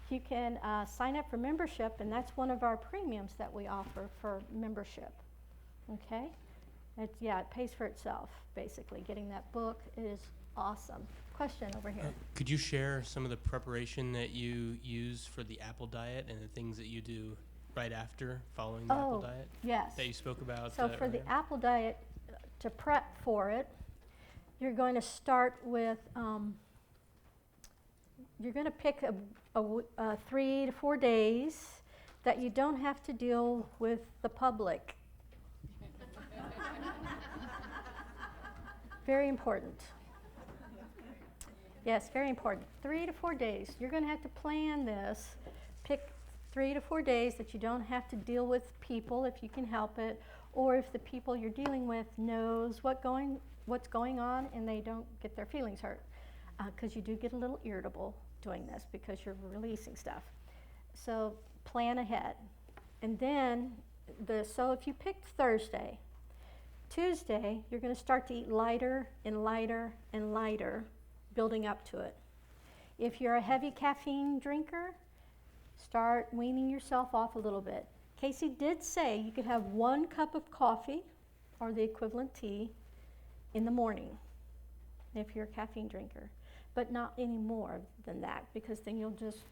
you can sign up for membership, and that's one of our premiums that we offer for membership. Okay? It pays for itself, basically. Getting that book is awesome. Question over here. Could you share some of the preparation that you use for the apple diet and the things that you do right after following the apple diet? Yes. That you spoke about. So for the apple diet, to prep for it, you're going to start with, you're going to pick 3 to 4 days that you don't have to deal with the public. Very important. Yes, very important. 3 to 4 days. You're going to have to plan this. Pick 3 to 4 days that you don't have to deal with people if you can help it, or if the people you're dealing with knows what's going on and they don't get their feelings hurt. Because you do get a little irritable doing this because you're releasing stuff. So plan ahead. And then, so if you picked Thursday, Tuesday, you're going to start to eat lighter and lighter and lighter, building up to it. If you're a heavy caffeine drinker, start weaning yourself off a little bit. Casey did say you could have 1 cup of coffee or the equivalent tea in the morning if you're a caffeine drinker, but not any more than that, because then you'll just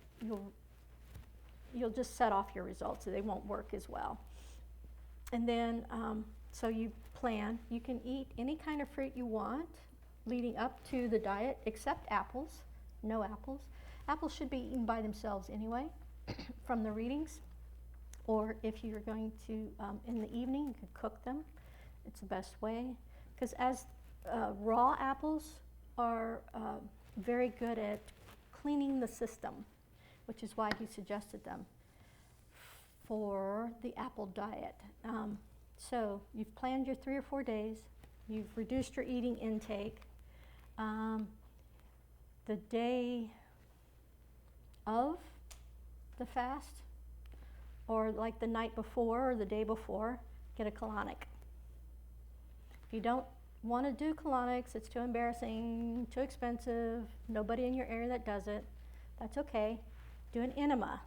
set off your results. They won't work as well. And then, so you plan. You can eat any kind of fruit you want leading up to the diet, except apples. No apples. Apples should be eaten by themselves anyway from the readings. Or if you're going to, in the evening, you could cook them. It's the best way. Because as raw apples are very good at cleaning the system, which is why he suggested them for the apple diet. So you've planned your 3 or 4 days. You've reduced your eating intake. The day of the fast, or like the night before or the day before, get a colonic. If you don't want to do colonics, it's too embarrassing, too expensive, nobody in your area that does it, that's okay. Do an enema.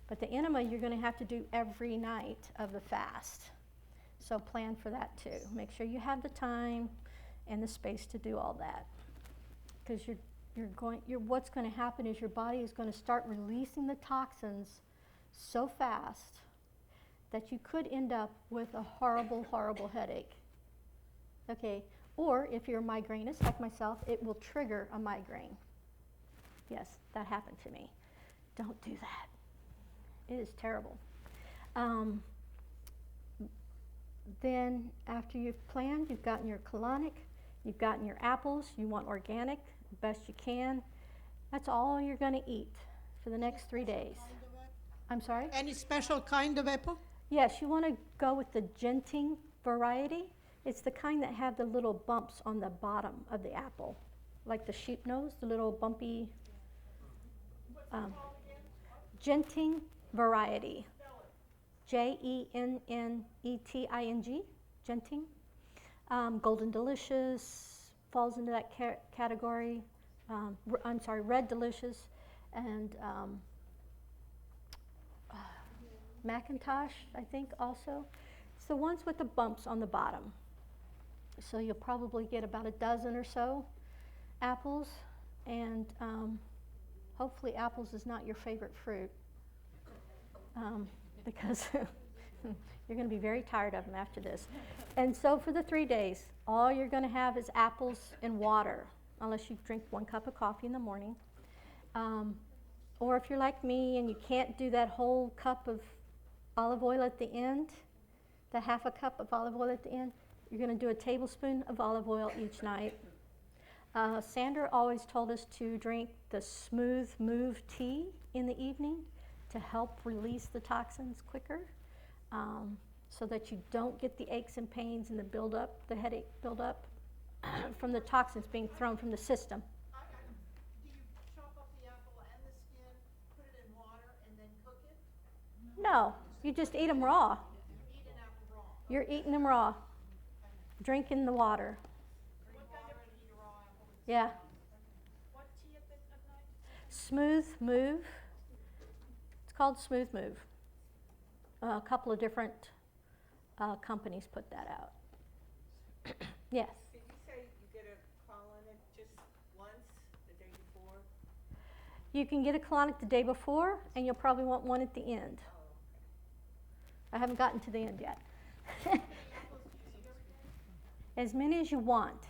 But the enema you're going to have to do every night of the fast. So plan for that too. Make sure you have the time and the space to do all that. Because what's going to happen is your body is going to start releasing the toxins so fast that you could end up with a horrible, horrible headache. Okay, or if you're a migrainist like myself, it will trigger a migraine. Yes, that happened to me. Don't do that. It is terrible. Then after you've planned, you've gotten your colonic, you've gotten your apples, you want organic, the best you can. That's all you're going to eat for the next 3 days. I'm sorry? Any special kind of apple? Yes, you want to go with the Genting variety. It's the kind that have the little bumps on the bottom of the apple, like the sheep nose, the little bumpy. Genting variety. Jenneting. Genting. Golden Delicious falls into that category. I'm sorry, Red Delicious, and Macintosh, I think, also. It's the ones with the bumps on the bottom. So you'll probably get about a dozen or so apples, and hopefully apples is not your favorite fruit, because you're going to be very tired of them after this. And so for the 3 days, all you're going to have is apples and water, unless you drink 1 cup of coffee in the morning. Or if you're like me and you can't do that whole cup of olive oil at the end, the half a cup of olive oil at the end, you're going to do a tablespoon of olive oil each night. Sandra always told us to drink the Smooth Move tea in the evening to help release the toxins quicker, so that you don't get the aches and pains and the headache buildup from the toxins being thrown from the system. Do you chop up the apple and the skin, put it in water, and then cook it? No, you just eat them raw. Eat an apple raw. You're eating them raw, drinking the water. Drink water and eat a raw apple. Yeah. What tea at night? Smooth Move. It's called Smooth Move. A couple of different companies put that out. Yes. Did you say you get a colonic just once the day before? You can get a colonic the day before, and you'll probably want one at the end. I haven't gotten to the end yet. As many as you want,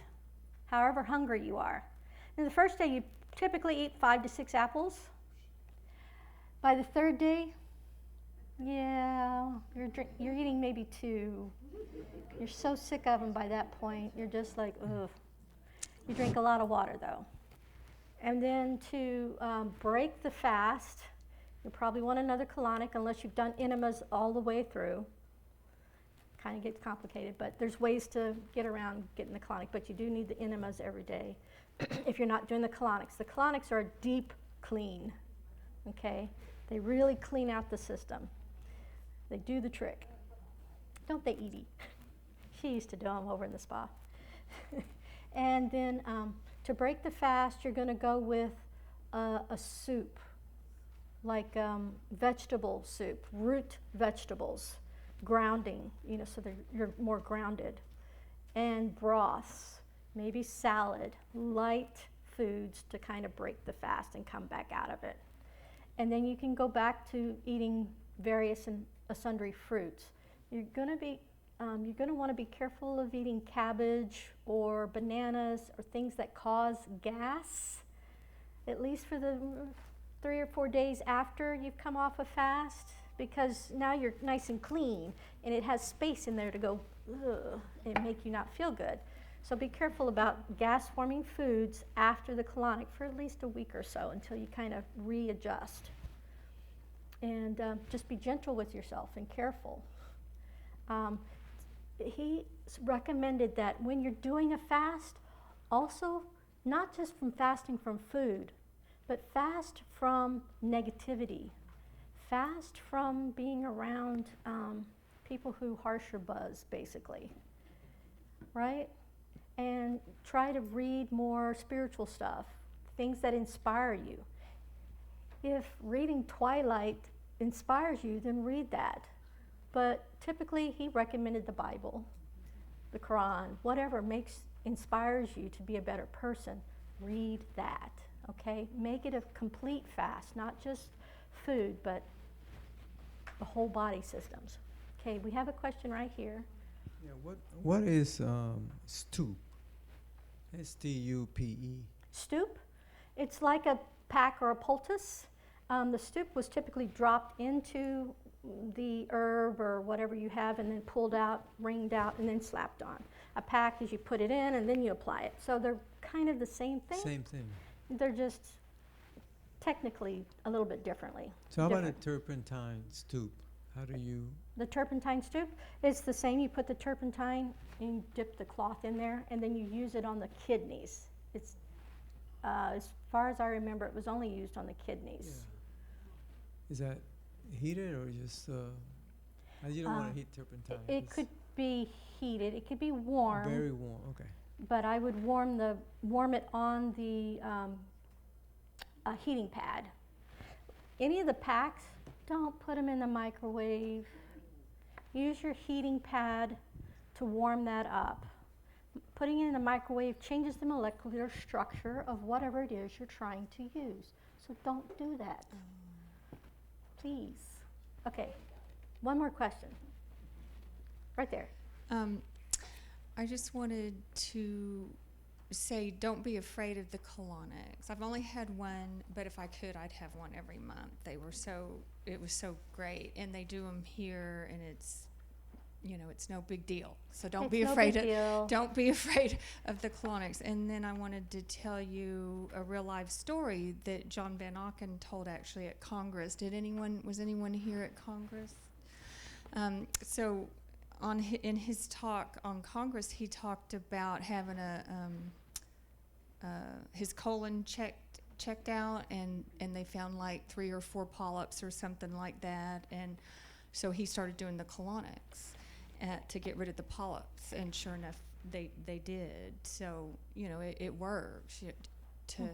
however hungry you are. And the first day, you typically eat 5 to 6 apples. By the 3rd day, yeah, you're eating maybe 2. You're so sick of them by that point. You're just like, ugh. You drink a lot of water, though. And then to break the fast, you'll probably want another colonic unless you've done enemas all the way through. Kind of gets complicated, but there's ways to get around getting the colonic, but you do need the enemas every day if you're not doing the colonics. The colonics are a deep clean, okay? They really clean out the system. They do the trick. Don't they, Edie? She used to do them over in the spa. And then to break the fast, you're going to go with a soup, like vegetable soup, root vegetables, grounding, so you're more grounded, and broths, maybe salad, light foods to kind of break the fast and come back out of it. And then you can go back to eating various and sundry fruits. You're going to want to be careful of eating cabbage or bananas or things that cause gas, at least for the 3 or 4 days after you've come off a fast, because now you're nice and clean and it has space in there to go ugh, and make you not feel good. So be careful about gas-forming foods after the colonic for at least a week or so until you kind of readjust. And just be gentle with yourself and careful. He recommended that when you're doing a fast, also not just from fasting from food, but fast from negativity. Fast from being around people who harsh your buzz, basically, right? And try to read more spiritual stuff, things that inspire you. If reading Twilight inspires you, then read that. But typically, he recommended the Bible, the Quran, whatever inspires you to be a better person. Read that, okay? Make it a complete fast, not just food, but the whole body systems. Okay, we have a question right here. Yeah, what is stoop? S-T-U-P-E. Stoop? It's like a pack or a poultice. The stoop was typically dropped into the herb or whatever you have and then pulled out, ringed out, and then slapped on. A pack is you put it in and then you apply it. So they're kind of the same thing. Same thing. They're just technically a little bit differently. So how about a turpentine stoop? How do you? The turpentine soup, it's the same. You put the turpentine and you dip the cloth in there, and then you use it on the kidneys. It's, as far as I remember, it was only used on the kidneys. Yeah. Is that heated or just? You don't want to heat turpentine. It could be heated. It could be warm. Very warm. Okay. But I would warm it on the heating pad. Any of the packs, don't put them in the microwave. Use your heating pad to warm that up. Putting it in the microwave changes the molecular structure of whatever it is you're trying to use. So don't do that. Please. Okay, one more question. Right there. I just wanted to say, don't be afraid of the colonics. I've only had one, but if I could, I'd have one every month. It was so great, and they do them here, and it's no big deal. So don't be afraid of the colonics. And then I wanted to tell you a real life story that John Van Auken told actually at Congress. Was anyone here at Congress? In his talk on Congress, he talked about having his colon checked out, and they found like 3 or 4 polyps or something like that, and so he started doing the colonics to get rid of the polyps, and sure enough, they did. So it works to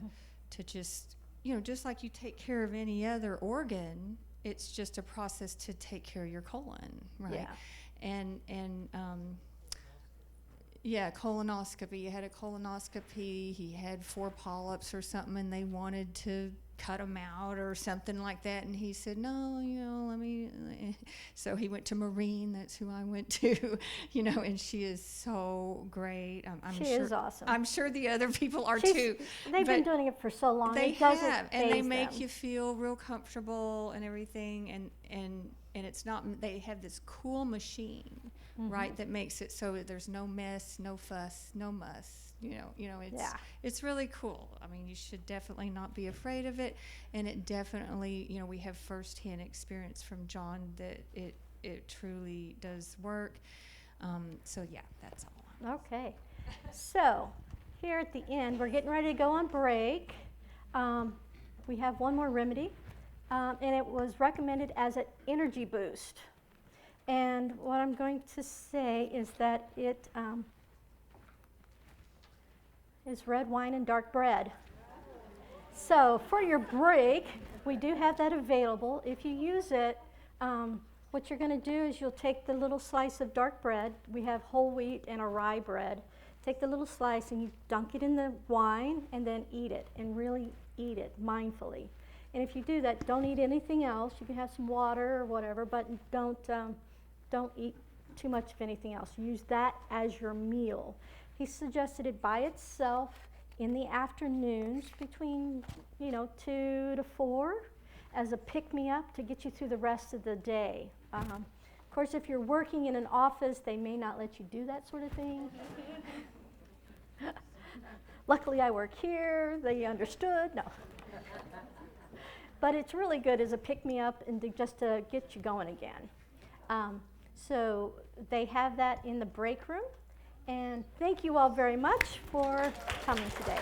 just just like you take care of any other organ, it's just a process to take care of your colon, right? Yeah. Colonoscopy. He had a colonoscopy. He had 4 polyps or something, and they wanted to cut them out or something like that. And he said, no, let me. So he went to Maureen. That's who I went to, and she is so great. She is awesome. I'm sure the other people are too. They've been doing it for so long. They it doesn't have, and they faze make them. you feel real comfortable and everything, and it's not. They have this cool machine, right, that makes it so that there's no mess, no fuss, no muss. It's really cool. I mean, you should definitely not be afraid of it, and it definitely, we have firsthand experience from John that it truly does work. That's all. Okay, so here at the end, we're getting ready to go on break. We have one more remedy, and it was recommended as an energy boost. And what I'm going to say is that it is red wine and dark bread. So for your break, we do have that available. If you use it, what you're going to do is you'll take the little slice of dark bread. We have whole wheat and a rye bread. Take the little slice and you dunk it in the wine and then eat it, and really eat it mindfully. And if you do that, don't eat anything else. You can have some water or whatever, but don't eat too much of anything else. Use that as your meal. He suggested it by itself in the afternoons between 2 to 4 as a pick-me-up to get you through the rest of the day. Of course, if you're working in an office, they may not let you do that sort of thing. Luckily, I work here. They understood. No. But it's really good as a pick-me-up and just to get you going again. So they have that in the break room. And thank you all very much for coming today.